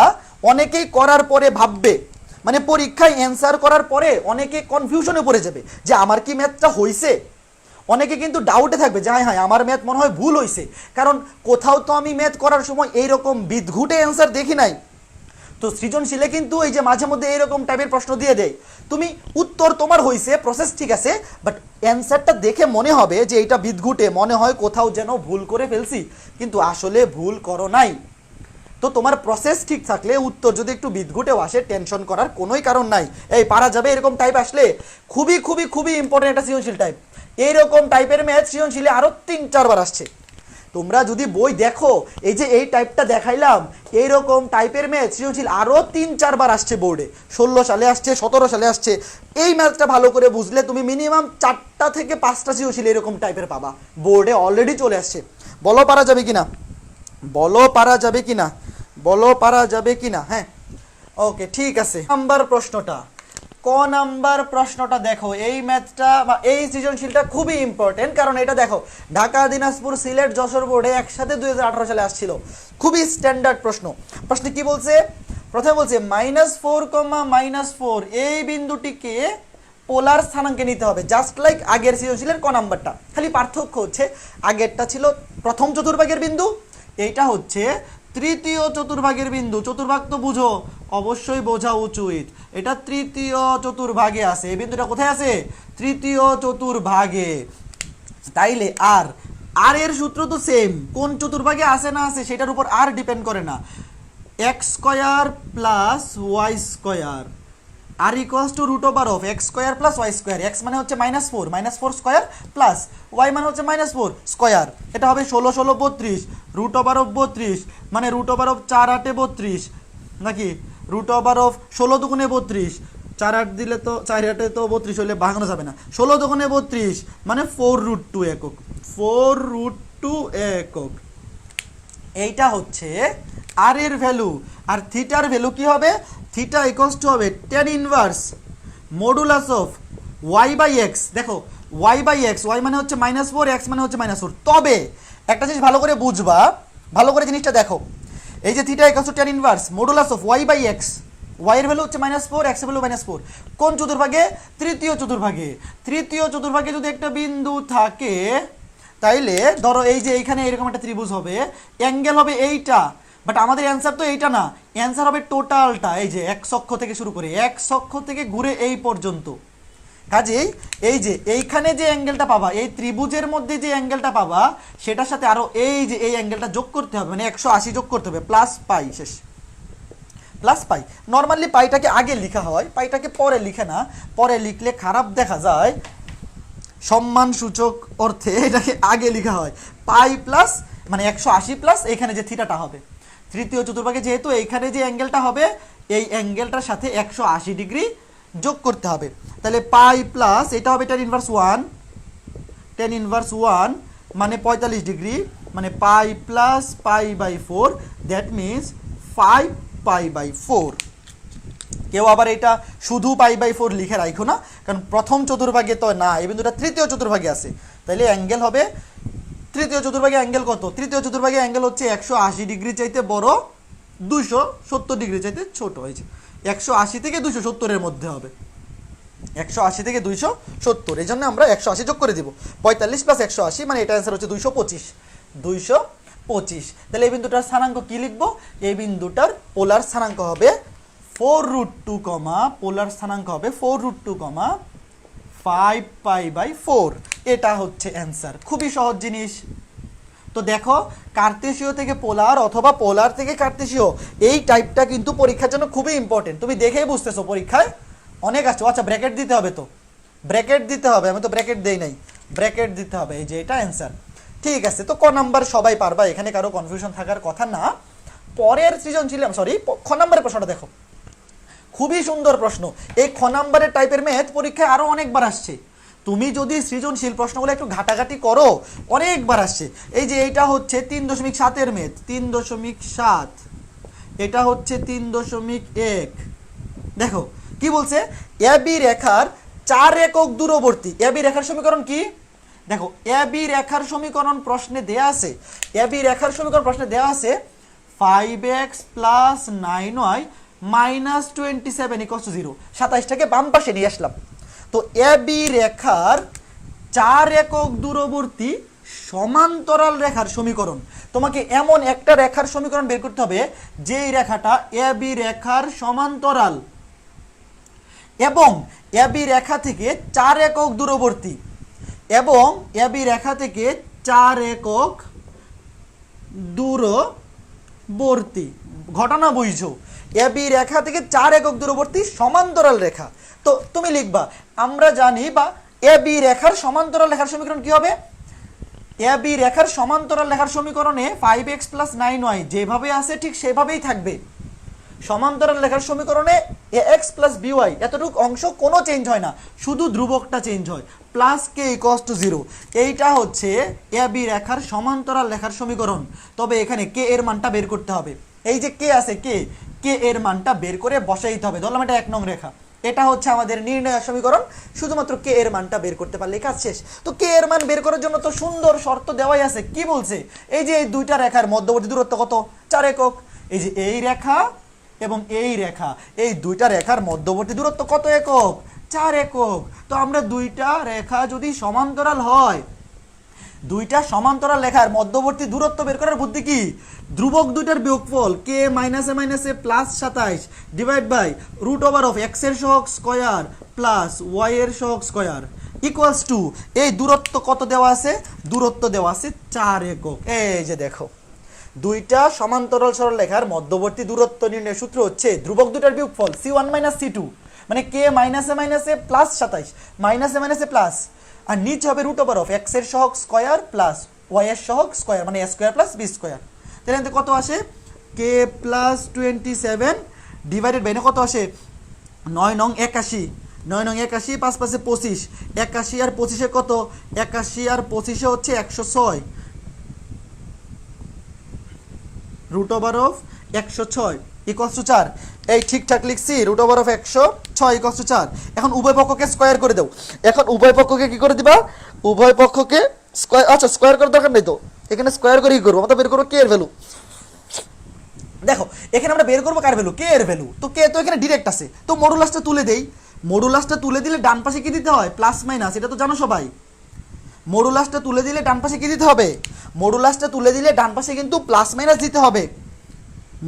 অনেকেই করার পরে ভাববে, মানে পরীক্ষায় অ্যান্সার করার পরে অনেকে কনফিউশনে পড়ে যাবে যে আমার কি ম্যাথটা হয়েছে। অনেকে কিন্তু ডাউটে থাকবে যে হ্যাঁ আমার ম্যাথ মনে হয় ভুল হয়েছে, কারণ কোথাও তো আমি ম্যাথ করার সময় এইরকম বিদঘুটে অ্যান্সার দেখি নাই। তো সৃজনশীলে কিন্তু এই যে মাঝে মধ্যে এইরকম টাইপের প্রশ্ন দিয়ে দেয়, তুমি উত্তর তোমার হয়েছে, প্রসেস ঠিক আছে, বাট অ্যান্সারটা দেখে মনে হবে যে এটা বিদঘুটে, মনে হয় কোথাও যেন ভুল করে ফেলছি, কিন্তু আসলে ভুল করো নাই। তো তোমার প্রসেস ঠিক থাকলে উত্তর যদি একটু বিদঘুটেও আসে, টেনশন করার কোনোই কারণ নাই, এই পারা যাবে। এরকম টাইপ আসলে খুবই খুবই খুবই ইম্পর্টেন্ট একটা সৃজনশীল টাইপ। এইরকম টাইপের ম্যাথ সৃজনশীলে আরও 3-4 বার আসছে, তোমরা যদি বই দেখো, এই যে এই টাইপটা দেখাইলাম, এইরকম টাইপের ম্যাথ সৃজনশীল আরও 3-4 বার আসছে বোর্ডে। 16 সালে আসছে, 17 সালে আসছে। এই ম্যাথটা ভালো করে বুঝলে তুমি মিনিমাম 4টা থেকে 5টা সৃজনশীল এরকম টাইপের পাবা, বোর্ডে অলরেডি চলে আসছে। বলো পারা যাবে কিনা, বলো পারা যাবে কিনা, বলো পারা যাবে কিনা। হ্যাঁ, ওকে, ঠিক আছে। নাম্বার প্রশ্নটা, ক নাম্বার প্রশ্নটা দেখো। এই ম্যাথটা বা এই সৃজনশীলটা খুবই ইম্পর্টেন্ট, কারণ এটা দেখো ঢাকা, দিনাজপুর, সিলেট, যশোর বোর্ডে একসাথে 2018 সালে আসছিল। খুবই স্ট্যান্ডার্ড প্রশ্ন। প্রশ্নে কি বলছে? প্রথমে বলছে -4, এই বিন্দুটিকে পোলার স্থানাঙ্কে নিতে হবে, জাস্ট লাইক আগের সৃজনশীলের ক নাম্বারটা। খালি পার্থক্য হচ্ছে আগেরটা ছিল প্রথম চতুর্ভাগের বিন্দু, এইটা হচ্ছে তৃতীয় চতুর্ভাগের বিন্দু। চতুর্ভাগ তো বুঝো, অবশ্যই বোঝা উচিত। এটা তৃতীয় চতুর্ভাগে আছে, এই বিন্দুটা কোথায় আছে? তৃতীয় চতুর্ভাগে। তাইলে আর এর সূত্র তো সেম, কোন চতুর্ভাগে আছে না আছে সেটার উপর আর ডিপেন্ড করে না। x² + y² আর equals to √of x² + y²। x মানে হচ্ছে -4 স্কয়ার প্লাস y মানে হচ্ছে -4 স্কয়ার। এটা হবে 16 16 32 √of 32 মানে √of 4 8 32 নাকি √of 16 দুগুণে 32, 4 8 দিলে তো 4 8 তো 32 হলে ভাঙানো যাবে না। 16 দুগুণে 32 মানে 4√2 একক, 4√2 একক। এইটা হচ্ছে আর এর ভ্যালু। আর থিটার ভ্যালু কি হবে? থিটা ইকুয়ালস টু হবে tan inverse modulus of y/x। দেখো y/x, y মানে হচ্ছে -4, x মানে হচ্ছে -4। তবে একটা জিনিস ভালো করে বুঝবা, ভালো করে জিনিসটা দেখো। এই যে theta equals to tan inverse modulus of y/x, y এর ভ্যালু হচ্ছে -4, x এর ভ্যালু -4। কোন চতুর্ভাগে? তৃতীয় চতুর্ভাগে। তৃতীয় চতুর্ভাগে যদি একটা বিন্দু থাকে, তাইলে ধরো এই যে এইখানে এরকম একটা ত্রিভুজ হবে, অ্যাঙ্গেল হবে এইটা, বাট আমাদের অ্যান্সার তো এইটা না, অ্যান্সার হবে টোটালটা। এই যে এক অক্ষ থেকে শুরু করে, এক অক্ষ থেকে ঘুরে এই পর্যন্ত। কাজেই এই যে এইখানে যে অ্যাঙ্গেলটা পাবা, এই ত্রিভুজের মধ্যে যে অ্যাঙ্গেলটা পাবা, সেটার সাথে আরো এই যে এই অ্যাঙ্গেলটা যোগ করতে হবে, মানে 180 যোগ করতে হবে, প্লাস পাই, শেষ প্লাস পাই। নর্মালি পাইটাকে আগে লেখা হয়, পাইটাকে পরে লিখে না, পরে লিখলে খারাপ দেখা যায়, সম্মান সূচক অর্থে এটাকে আগে লেখা হয়। পাই প্লাস মানে 180 প্লাস এখানে যে থিটাটা হবে, তৃতীয় চতুর্ভাগে যেহেতু এইখানে যে অ্যাঙ্গেলটা হবে, এই অ্যাঙ্গেলটার সাথে 180 ডিগ্রি যোগ করতে হবে। তাহলে পাই প্লাস এটা হবে tan ইনভার্স 1 মানে 45 ডিগ্রি, মানে পাই প্লাস পাই/4, দ্যাট মিনস 5 পাই/4। কেউ আবার এটা শুধু পাই/4 লিখে রাখো না, কারণ প্রথম চতুর্ভাগে তো না, এই বিন্দুটা তৃতীয় চতুর্ভাগে আছে। তাহলে অ্যাঙ্গেল হবে তৃতীয় চতুর্ভাগে অ্যাঙ্গেল কত? তৃতীয় চতুর্ভাগে অ্যাঙ্গেল হচ্ছে 180 ডিগ্রি চাইতে বড়, 270 ডিগ্রি চাইতে ছোট। হয়েছে 180 থেকে 270 এর মধ্যে হবে, 180 থেকে 270। এই জন্য আমরা 180 যোগ করে দিব, 45 প্লাস 180 মানে এটা অ্যান্সার হচ্ছে 225। তাহলে এই বিন্দুটার স্থানাঙ্ক কি লিখবো? এই বিন্দুটার পোলার স্থানাঙ্ক হবে 4√2, পোলার স্থানাঙ্ক হবে 4√2, 5 পাই/4। এটা হচ্ছে অ্যান্সার। খুবই সহজ জিনিস। তো দেখো, কার্তেশীয় থেকে পোলার অথবা পোলার থেকে কার্তেশীয়, এই টাইপটা কিন্তু পরীক্ষার জন্য খুবই ইম্পর্টেন্ট। তুমি দেখেই বুঝতেছো পরীক্ষায় অনেক আসছে। আচ্ছা, ব্র্যাকেট দিতে হবে, তো ব্র্যাকেট দিতে হবে, আমি তো ব্র্যাকেট দেই নাই, ব্র্যাকেট দিতে হবে। এই যে এটা অ্যান্সার। ঠিক আছে, তো ক নাম্বার সবাই পারবা, এখানে কারো কনফিউশন থাকার কথা না। পরের সৃজনশীল, সরি, খ নাম্বারের প্রশ্নটা দেখো, খুবই সুন্দর প্রশ্ন। এই খ নাম্বারের টাইপের ম্যাথ পরীক্ষায় আরো অনেকবার আসছে। তুমি যদি সৃজনশীল প্রশ্নগুলো একটু ঘাটাঘাটি করো, অনেকবার আসছে। এই যে এইটা হচ্ছে 3.7 এর ম্যাথ, 3.7, এটা হচ্ছে 3.1। দেখো কি বলছে, এবি রেখার 4 একক দূরবর্তী। এবি রেখার সমীকরণ কি? দেখো, এবি রেখার সমীকরণ প্রশ্নে দেয়া আছে, এবি রেখার সমীকরণ প্রশ্নে দেয়া আছে 5x + 9y - 27 = 0। 27টাকে বাম পাশে নিয়ে আসলাম। তো এবি রেখার 4 একক দূরবর্তী সমান্তরাল রেখার সমীকরণ, তোমাকে এমন একটা রেখার সমীকরণ বের করতে হবে যেই রেখাটা এবি রেখার সমান্তরাল এবং এবি রেখা থেকে 4 একক দূরবর্তী, এবং এবি রেখা থেকে 4 একক দূরবর্তী। ঘটনা বুঝছো, এবি রেখা থেকে 4 একক দূরবর্তী সমান্তরাল রেখা। তো তুমি লিখবা, আমরা জানি বা এবি রেখার সমান্তরাল রেখার সমীকরণ কি হবে? এ বি রেখার সমান্তরাল রেখার সমীকরণে 5x + 9y যেভাবে আছে ঠিক সেভাবেই থাকবে। সমান্তরাল রেখার সমীকরণে ax + by এতটুকু অংশ কোনো চেঞ্জ হয় না, শুধু ধ্রুবকটা চেঞ্জ হয়, প্লাস k = 0। এইটা হচ্ছে এ বি রেখার সমান্তরাল রেখার সমীকরণ। তবে এখানে কে এর মানটা বের করতে হবে। এই যে কে আছে, কে এর মানটা বের করে বসাই দিতে হবে। ধরলাম এটা 1 নং রেখা, এটা হচ্ছে আমাদের নির্ণয় সমীকরণ। শুধুমাত্র কে এর মানটা বের করতে পারলে কাজ শেষ। তো কে এর মান বের করার জন্য তো সুন্দর শর্ত দেওয়াই আছে। কি বলছে? এই যে এই দুইটা রেখার মধ্যবর্তী দূরত্ব কত? 4 একক। এই যে এই রেখা এবং এই রেখা, এই দুইটা রেখার মধ্যবর্তী দূরত্ব কত একক? 4 একক। তো আমরা দুইটা রেখা যদি সমান্তরাল হয়, দুইটা সমান্তরাল রেখার মধ্যবর্তী দূরত্ব বের করার বুদ্ধি কি? ধ্রুবক দুইটার বিয়োগফল কে মাইনাসে মাইনাসে প্লাস 27 ডিভাইড বাই √(x) এর সহগ স্কয়ার প্লাস y এর সহগ স্কয়ার ইকুয়ালস টু এই দূরত্ব কত দেওয়া আছে? দূরত্ব দেওয়া আছে 4 একক। এই যে দেখো, দুইটা সমান্তরাল সরল রেখার মধ্যবর্তী দূরত্ব নির্ণয়ের সূত্র হচ্ছে ধ্রুবক দুইটার বিয়োগফল c1 - c2, মানে কে মাইনাসে মাইনাসে প্লাস 27 মাইনাসে মাইনাসে প্লাস, আর নিচে হবে √(x) এর সহগ স্কয়ার প্লাস y এর সহগ স্কয়ার, মানে a square plus b square. তাহলে কত আসে? k + 27 ডিভাইডেড বাই কত আসে? 9 নং 81, 9 নং 81, 5 5 25, 81 আর 25 কত? 81 আর 25 হচ্ছে 106, √(106) ইকুয়ালস টু 4। এই ঠিকঠাক লিখছি, √(106) ইকুয়ালস টু 4। এখন উভয় পক্ষকে স্কয়ার করে দাও। এখন উভয় পক্ষকে কি করে দিবা? উভয় পক্ষকে স্কয়ার, আচ্ছা স্কয়ার করার দরকার নেই তো, এখানে স্কয়ার করে কি করবো? আমরা বের করবো কে এর ভ্যালু। দেখো এখানে আমরা বের করবো কার ভ্যালু? কে এর ভ্যালু। তো কে তো এখানে ডিরেক্ট আছে, তো মডুলাসটা তুলে দেই। মডুলাসটা তুলে দিলে ডান পাশে কি দিতে হয়? প্লাস মাইনাস, এটা তো জানো সবাই। মডুলাসটা তুলে দিলে ডান পাশে কি দিতে হবে? মডুলাসটা তুলে দিলে ডান পাশে কিন্তু প্লাস মাইনাস দিতে হবে।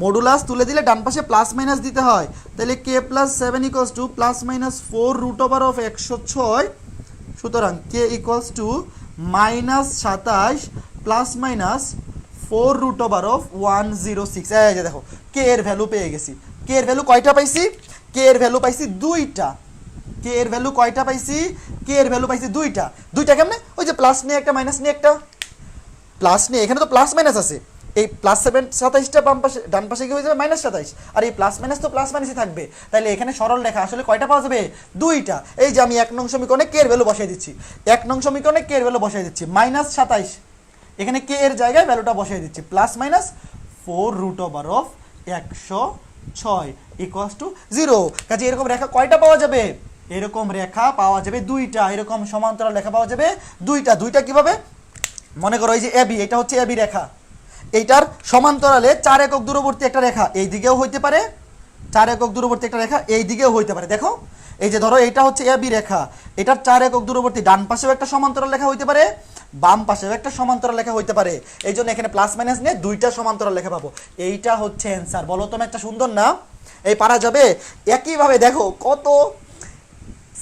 মডুলাস তুলে দিলে ডান পাশে প্লাস মাইনাস দিতে হয়। তাহলে k + 7 = +-4 √(106). সুতরাং k = -27 +-4 √(106). এই যে দেখো k এর ভ্যালু পেয়ে গেছি। k এর ভ্যালু কয়টা পাইছি? k এর ভ্যালু পাইছি দুইটা। k এর ভ্যালু কয়টা পাইছি? k এর ভ্যালু পাইছি দুইটা। দুইটা কেমনে? ওই যে প্লাস নিয়ে একটা মাইনাস নিয়ে একটা, প্লাস নিয়ে এখানে তো প্লাস মাইনাস আছে, এই +7 27টা বাম পাশে ডান পাশে কি হয়ে যাবে? -27, আর এই প্লাস মাইনাস তো প্লাস মাইনাসই থাকবে। তাহলে এখানে সরল রেখা আসলে কয়টা পাওয়া যাবে? দুইটা। এই যে আমি 1 নং সমীকরণে কে এর ভ্যালু বসাই দিচ্ছি, 1 নং সমীকরণে কে এর ভ্যালু বসাই দিচ্ছি -27, এখানে কে এর জায়গায় ভ্যালুটা বসাই দিচ্ছি +-4 √(106) ইকুয়ালস টু 0। কাজে এরকম রেখা কয়টা পাওয়া যাবে? এরকম রেখা পাওয়া যাবে দুইটা, এরকম সমান্তরাল রেখা পাওয়া যাবে দুইটা। দুইটা কিভাবে? মনে করো এই যে এবি, এটা হচ্ছে এবি রেখা, এইটার সমান্তরালে 4 একক দূরবর্তী একটা রেখা এই দিকেও হইতে পারে, 4 একক দূরবর্তী একটা রেখা এই দিকেও হইতে পারে। দেখো এই যে ধরো এটা হচ্ছে এবি রেখা, এটার 4 একক দূরবর্তী ডান পাশেও একটা সমান্তরাল রেখা হইতে পারে, বাম পাশেও একটা সমান্তরাল রেখা হইতে পারে। এই জন্য এখানে প্লাস মাইনাস নিয়ে দুইটা সমান্তরাল রেখা পাবো। এইটা হচ্ছে অ্যান্সার। বলো তুমি একটা সুন্দর না? এই পারা যাবে? একইভাবে দেখো কত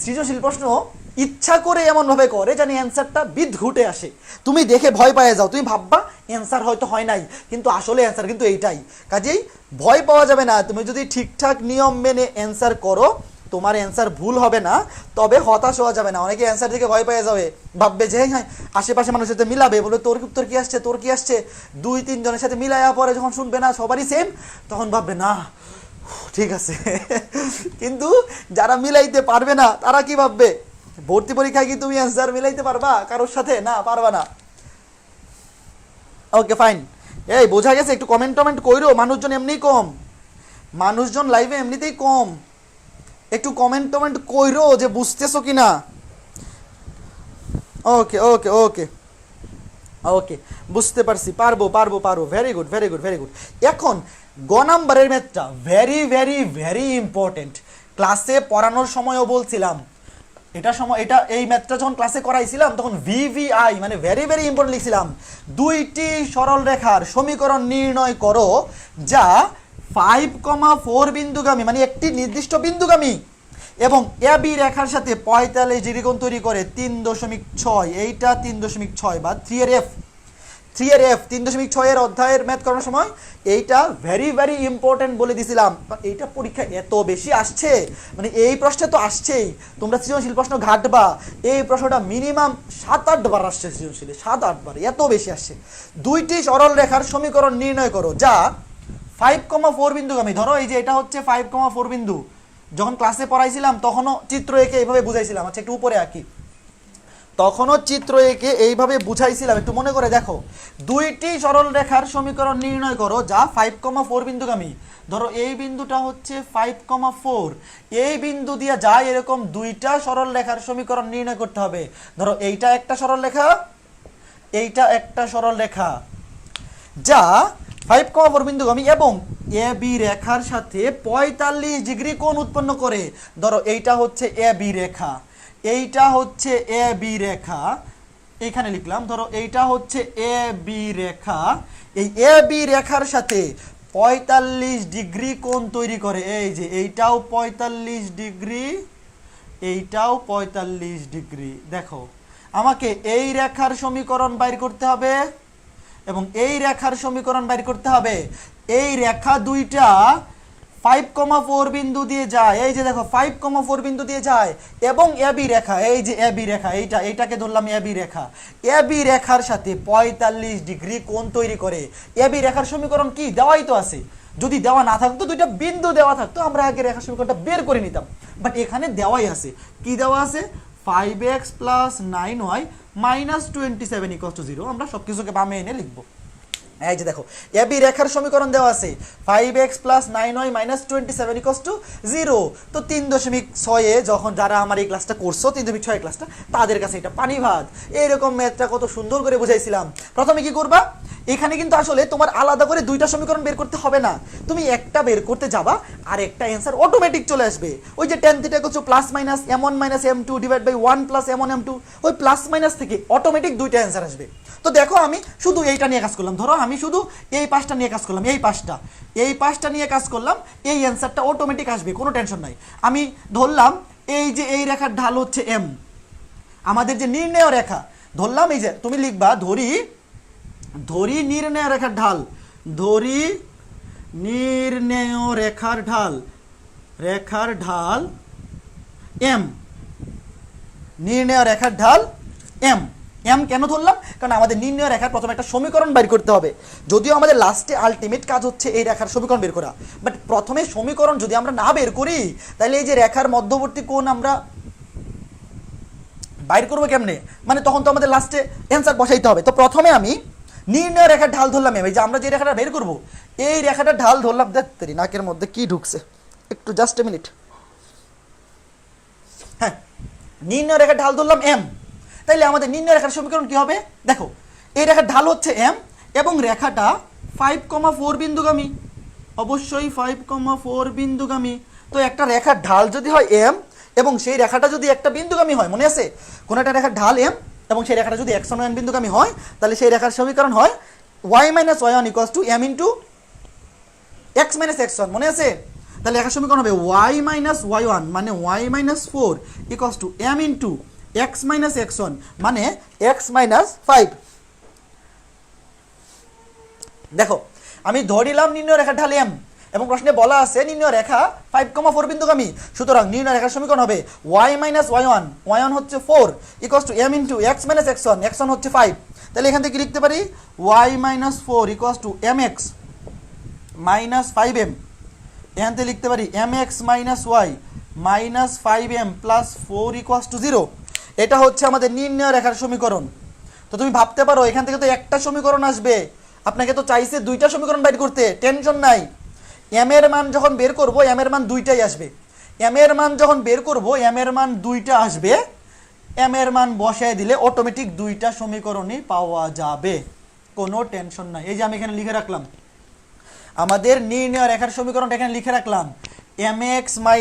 সৃজনশীল প্রশ্ন ইচ্ছা করে এমনভাবে করে জানি অ্যান্সারটা বিদঘুটে আসে, তুমি দেখে ভয় পেয়ে যাও, তুমি ভাববা অ্যান্সার হয়তো হয় নাই, কিন্তু আসলে অ্যান্সার কিন্তু এইটাই। কাজেই ভয় পাওয়া যাবে না, তুমি যদি ঠিকঠাক নিয়ম মেনে অ্যান্সার করো তোমার অ্যান্সার ভুল হবে না, তবে হতাশ হওয়া যাবে না। অনেকে অ্যান্সার থেকে ভয় পেয়ে যাবে, ভাববে যে হ্যাঁ আশেপাশে মানুষের সাথে মিলাবে, বলবে তোর উত্তর কি আসছে, তোর কি আসছে, 2-3 জনের সাথে মিলাইয়া পরে যখন শুনবে না সবারই সেম, তখন ভাববে না ঠিক আছে। কিন্তু যারা মিলাইতে পারবে না তারা কি ভাববে? ভর্তি পরীক্ষায় কি তুমি অ্যান্সার মিলাইতে পারবা কারোর সাথে? না, পারবা না। ওকে ফাইন, এই বোঝা গেছে? একটু কমেন্ট কইরো, মানুষজন এমনিই কম, মানুষজন লাইভে এমনিতেই কম, একটু কমেন্ট কইরো যে বুঝতেছো কিনা। ওকে ওকে ওকে ওকে, বুঝতে পারছি, পারবো। Very good. এখন গ নাম্বারের ম্যাথটা ভেরি ভেরি ভেরি ইম্পর্টেন্ট। ক্লাসে পড়ানোর সময়ও বলছিলাম, এটা এই ম্যাথটা যখন ক্লাসে করাইছিলাম তখন VVI মানে ভেরি ভেরি ইম্পর্টেন্ট লিখছিলাম। দুইটি সরল রেখার সমীকরণ নির্ণয় করো যা 5,4 বিন্দুগামী, মানে একটি নির্দিষ্ট বিন্দুগামী, এবং এবি রেখার সাথে 45 ডিগ্রি কোণ তৈরি করে 3.6, এইটা 3.6 বা 3 এর F। 3 এর এফ 3.6 এর অধ্যায়ের ম্যাথ করানোর সময় এইটা ভেরি ভেরি ইম্পর্টেন্ট বলে দিছিলাম। এইটা পরীক্ষা এত বেশি আসছে, মানে এই প্রশ্নে তো আসছেই, তোমরা সৃজনশীল প্রশ্ন ঘাটবা, এই প্রশ্নটা মিনিমাম 7-8 বার আসছে সৃজনশীলে, 7-8 বার, এত বেশি আসছে। দুইটি সরল রেখার সমীকরণ নির্ণয় করো যা 5,4 বিন্দুগামী। ধরো এই যে এটা হচ্ছে 5,4 বিন্দু, যখন ক্লাসে পড়াইছিলাম তখনও চিত্র এঁকে এইভাবে বুঝাইছিলাম। আচ্ছা একটু উপরে আঁকি, তখনও চিত্র এঁকে এইভাবে বুঝাইছিলাম, একটু মনে করে দেখো। দুইটি সরল রেখার সমীকরণ নির্ণয় করো যা 5,4 বিন্দুগামী। ধরো এই বিন্দুটা হচ্ছে 5,4, এই বিন্দু দিয়ে যায় এরকম দুইটা সরল রেখার সমীকরণ নির্ণয় করতে হবে। ধরো এইটা একটা সরল রেখা, এইটা একটা সরল রেখা যা 5,4 বিন্দুগামী এবং এ বি রেখার সাথে 45 ডিগ্রি কোণ উৎপন্ন করে। ধরো এইটা হচ্ছে এ বি রেখা, এইটা হচ্ছে এ বি রেখা, এইখানে লিখলাম। ধরো এইটা হচ্ছে এ বি রেখা, এই এ বি রেখার সাথে 45 ডিগ্রি কোণ তৈরি করে। এই যে এইটাও 45 ডিগ্রি, এইটাও 45 ডিগ্রি। দেখো আমাকে এই রেখার সমীকরণ বাইর করতে হবে এবং এই রেখার সমীকরণ বাইর করতে হবে। এই রেখা দুইটা 5,4 বিন্দু দিয়ে যায়, এই যে দেখো 5,4 বিন্দু দিয়ে যায় এবং এবি রেখা, এই যে এবি রেখা, এইটাকে ধরলাম এবি রেখা, এবি রেখার সাথে 45 ডিগ্রি কোণ তৈরি করে। এবি রেখার সমীকরণ কি দেওয়াই তো আছে, যদি দেওয়া না থাকতো, দুইটা বিন্দু দেওয়া থাকতো, আমরা আগে রেখার সমীকরণটা বের করে নিতাম, বাট এখানে দেওয়াই আছে। কি দেওয়া আছে? 5x + 9y - 27 = 0। আমরা সবকিছুকে বামে এনে লিখবো। এই যে দেখো এবি রেখার সমীকরণ দেওয়া আছে 5x + 9y - 27 = 0। তো 3.6 এ যখন যারা আমার এই ক্লাসটা করছো, 3.6 ক্লাসটা, তাদের কাছে এটা পানি ভাত। এইরকম ম্যাথটা কত সুন্দর করে বুঝাইছিলাম। প্রথমে কি করবা, এখানে কিন্তু আসলে তোমার আলাদা করে দুইটা সমীকরণ বের করতে হবে না, তুমি একটা বের করতে যাবা আর একটা অ্যান্সার অটোমেটিক চলে আসবে। ওই যে tan θ = +- m1 - m2 / 1 + m1 m2, ওই প্লাস মাইনাস থেকে অটোমেটিক দুইটা অ্যান্সার আসবে। তো দেখো আমি শুধু এইটা নিয়ে কাজ করলাম, ধরো আমি শুধু এই পাঁচটা নিয়ে কাজ করলাম, এই পাঁচটা নিয়ে কাজ করলাম, এই অ্যান্সারটা অটোমেটিক আসবে, কোনো টেনশন নাই। আমি ধরলাম এই যে এই রেখার ঢাল হচ্ছে m, আমাদের যে নির্ণেয় রেখা ধরলাম, এই যে তুমি লিখবা ধরি নির্ণেয় রেখার ঢাল, ধরি নির্ণেয় রেখার ঢাল m, নির্ণেয় রেখার ঢাল m। এম কেন ধরলাম? কারণ আমাদের নির্ণয় রেখার প্রথমে একটা সমীকরণ বের করতে হবে। যদিও আমাদের লাস্টে আলটিমেট কাজ হচ্ছে এই রেখার সমীকরণ বের করা, বাট প্রথমে সমীকরণ যদি আমরা না বের করি তাহলে এই যে রেখার মধ্যবর্তী কোণ আমরা বাইর করবো কেমনে, মানে তখন তো আমাদের লাস্টে অ্যান্সার বসাইতে হবে। তো প্রথমে আমি নির্ণয় রেখার ঢাল ধরলাম, এই যে আমরা যে রেখাটা বের করব এই রেখাটা ঢাল ধরলাম। দেখতেরি নাকের মধ্যে কি ঢুকছে, একটু জাস্ট এ মিনিট। হ্যাঁ, নির্ণয় রেখার ঢাল ধরলাম m, তাইলে আমাদের নির্ণয় রেখার সমীকরণ কি হবে? দেখো এই রেখার ঢাল হচ্ছে m এবং রেখাটা 5,4 বিন্দুগামী, অবশ্যই 5,4 বিন্দুগামী। তো একটা রেখার ঢাল যদি হয় m এবং সেই রেখাটা যদি একটা বিন্দুগামী হয়, মনে আছে কোন একটা রেখার ঢাল m এবং সেই রেখাটা যদি x1 y1 বিন্দুগামী হয়, তাহলে সেই রেখার সমীকরণ হয় y - y1 = m × x - x1, মনে আছে? তাহলে রেখার সমীকরণ হবে y - y1 মানে y - 4 = m × x - x1 মানে x - 5। দেখো আমি ধরিলাম নির্ণয় রেখার ঢাল m এবং প্রশ্নে বলা আছে নির্ণয় রেখা 5,4 বিন্দুগামী, সুতরাং নির্ণয় রেখার সমীকরণ হবে y - y1, y1 হচ্ছে 4 = m × x - x1, x1 হচ্ছে 5। তাহলে এখান থেকে লিখতে পারি y - 4 = mx - 5m, এখান থেকে লিখতে পারি mx - y - 5m + 4 = 0। এটা হচ্ছে আমাদের নির্ণয় রেখার সমীকরণ। তো তুমি ভাবতে পারো এখান থেকে তো একটা সমীকরণ আসবে, আপনাকে তো চাইছে দুইটা সমীকরণ বের করতে, টেনশন নাই। m এর মান যখন বের করব m এর মান দুইটাই আসবে, m এর মান যখন বের করব m এর মান দুইটা আসবে, m এর মান বসায় দিলে অটোমেটিক দুইটা সমীকরণই পাওয়া যাবে, কোনো টেনশন নাই। এই যে আমি এখানে লিখে রাখলাম আমাদের নির্ণয় রেখার সমীকরণটা, এখানে লিখে রাখলাম mx - y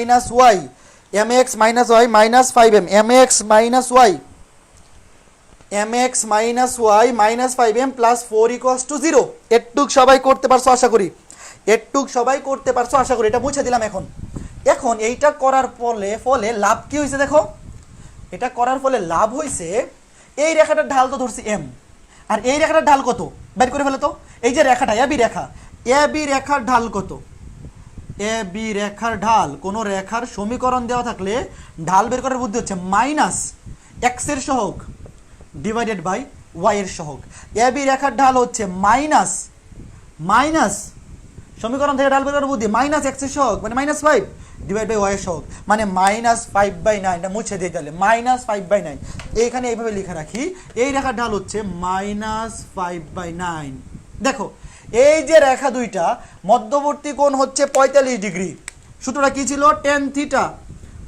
mx - y - 5m, mx - y - 5m + 4 = 0। এটুক সবাই করতে পারছো আশা করি, এটা মুছে দিলাম। এখন এইটা করার ফলে লাভ কি হয়েছে দেখো, এটা করার ফলে লাভ হয়েছে এই রেখাটার ঢাল তো ধরছি m, আর এই রেখাটার ঢাল কত? বের করে ফেলো তো। এই যে রেখাটা এবি রেখা, এবি রেখার ঢাল কত? এবি রেখার ঢাল, কোন রেখার সমীকরণ দেওয়া থাকলে ঢাল বের করার বুদ্ধি হচ্ছে মাইনাস এক্স এর সহগ ডিভাইডেড বাই ওয়াই এর সহগ। এবি রেখার ঢাল হচ্ছে মাইনাস মাইনাস সমীকরণ থেকে ঢাল বের করার বুদ্ধি মাইনাস এক্স এর সহগ মানে -5 ডিভাইড বাই ওয়াই এর সহগ মানে -5/9। এটা মুছে দিই তাহলে -5/9। এইখানে এইভাবে লিখে রাখি, এই রেখার ঢাল হচ্ছে -5/9। দেখো এই যে রেখা দুইটা মধ্যবর্তী কোণ হচ্ছে 45 ডিগ্রি। সূত্রটা কি ছিল? tan থিটা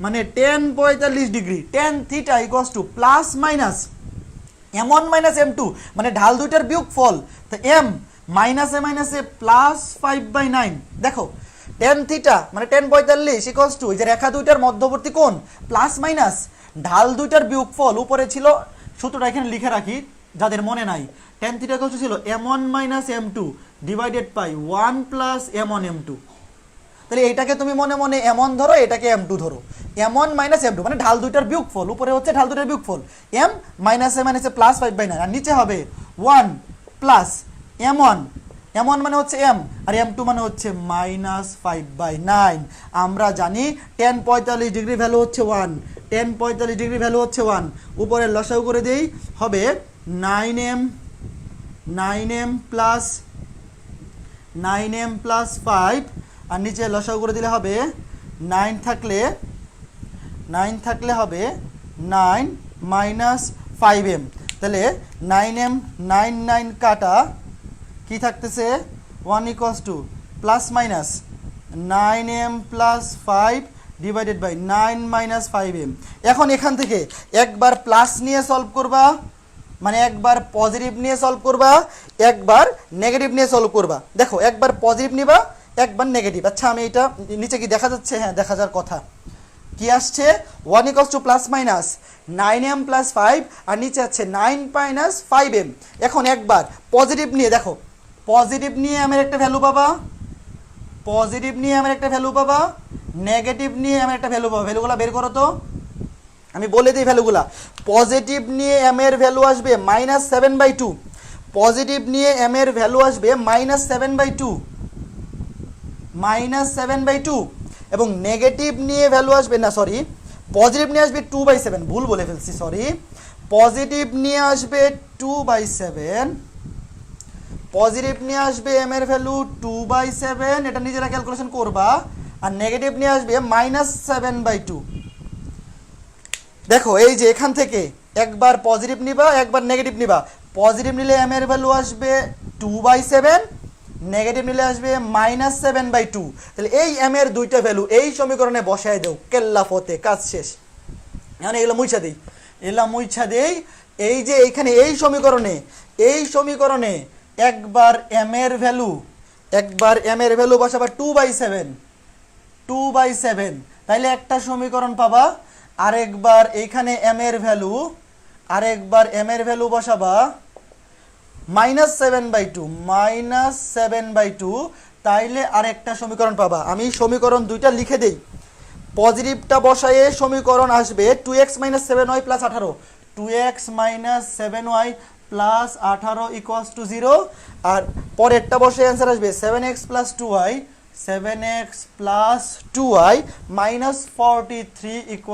মানে tan 45 degree, tan theta equals to plus minus m1 minus m2 মানে ঢাল দুইটার বিয়োগফল। তো m মাইনাসে মাইনাসে +5/9। দেখো tan থিটা মানে tan 45 ইকুয়ালস টু এই যে রেখা দুইটার মধ্যবর্তী কোণ প্লাস মাইনাস ঢাল দুইটার বিয়োগফল। উপরে ছিল সূত্রটা এখানে লিখে রাখি যাদের মনে নাই, tan থিটা ইকুয়ালস টু ছিল m1 minus m2 divided by 1 plus m1 m2। তাহলে এটাকে তুমি মনে মনে m1 ধরো, এটাকে m2 ধরো। m1 মাইনাস m2 মানে ঢাল দুইটার বিয়োগফল, উপরে হচ্ছে ঢাল দুইটার বিয়োগফল m মাইনাসে মাইনাসে +5/9 আর নিচে হবে 1 প্লাস m1, m1 মানে হচ্ছে m আর m2 মানে হচ্ছে -5/9। আমরা জানি tan 45 ডিগ্রি ভ্যালু হচ্ছে 1, tan 45 ডিগ্রি ভ্যালু হচ্ছে 1। উপরে লসাগু করে দেই, হবে 9m প্লাস 5 আর নিচে লসাগু করে দিলে হবে 9 থাকলে হবে 9 মাইনাস 5m। তাহলে 9m 9 কাটা কি থাকতেছে 1 equals to plus minus 9m plus 5 divided by 9 minus 5m। এখন এখান থেকে একবার প্লাস নিয়ে সলভ করবা মানে একবার পজিটিভ নিয়ে সলভ করবা, একবার নেগেটিভ নিয়ে সলভ করবা। দেখো একবার পজিটিভ নিবা, একবার নেগেটিভ। আচ্ছা আমি এটা নিচে কি দেখা যাচ্ছে? হ্যাঁ দেখা যাওয়ার কথা। কি আসছে? 1 equals to plus minus 9m plus 5 আর নিচে আছে 9 মাইনাস 5m। এখন একবার পজিটিভ নিয়ে দেখো, পজিটিভ নিয়ে আমার একটা ভ্যালু পাবা, পজিটিভ নিয়ে আমার একটা ভ্যালু পাবা, নেগেটিভ নিয়ে আমার একটা ভ্যালু পাবা। ভ্যালুগুলো বের করো তো, আমি বলে দিই ভ্যালুগুলা। পজিটিভ নিয়ে m এর ভ্যালু আসবে -7/2, পজিটিভ নিয়ে m এর ভ্যালু আসবে -7/2 এবং নেগেটিভ নিয়ে ভ্যালু আসবে না সরি পজিটিভ নিয়ে আসবে 2/7। ভুল বলে ফেলছি, সরি। পজিটিভ নিয়ে আসবে 2/7, পজিটিভ নিয়ে আসবে m এর ভ্যালু 2/7, এটা নিজেরা ক্যালকুলেশন করবা। আর নেগেটিভ নিয়ে আসবে -7/2। দেখো এই যে এখান থেকে একবার পজিটিভ নিবা, একবার নেগেটিভ নিবা। পজিটিভ নিলে m এর ভ্যালু আসবে 2/7, নেগেটিভ নিলে আসবে -7/2। তাহলে এই m এর দুইটা ভ্যালু এই সমীকরণে বসায় দাও, কেল্লা ফতে, কাজ শেষ। এখন এগুলো মুইছা দেই। এই যে এইখানে এই সমীকরণে একবার m এর ভ্যালু বসাবা 2/7, তাইলে একটা সমীকরণ পাবা। আরেকবার এইখানে m এর ভ্যালু বসাবা -7/2, তাইলে আরেকটা সমীকরণ পাবা। আমি সমীকরণ দুইটা লিখে দেই। পজিটিভটা বসায়ে সমীকরণ আসবে 2x - 7y + 18, 2x - 7y + 18 = 0। আর পরেরটা বসে অ্যান্সার আসবে 7x + 2y -43 =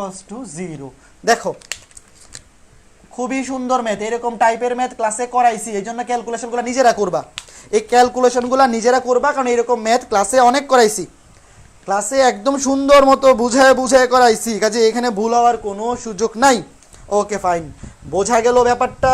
0। দেখো খুবই সুন্দর ম্যাথ, এরকম টাইপের ম্যাথ ক্লাসে করাইছি, এই জন্য ক্যালকুলেশনগুলো নিজেরা করবা। এই ক্যালকুলেশনগুলো নিজেরা করবা, কারণ এরকম ম্যাথ ক্লাসে অনেক করাইছি, ক্লাসে একদম সুন্দর মতো বুঝায় করাইছি, কাজে এখানে ভুল হওয়ার কোনো সুযোগ নাই। ওকে ফাইন, বোঝা গেল ব্যাপারটা।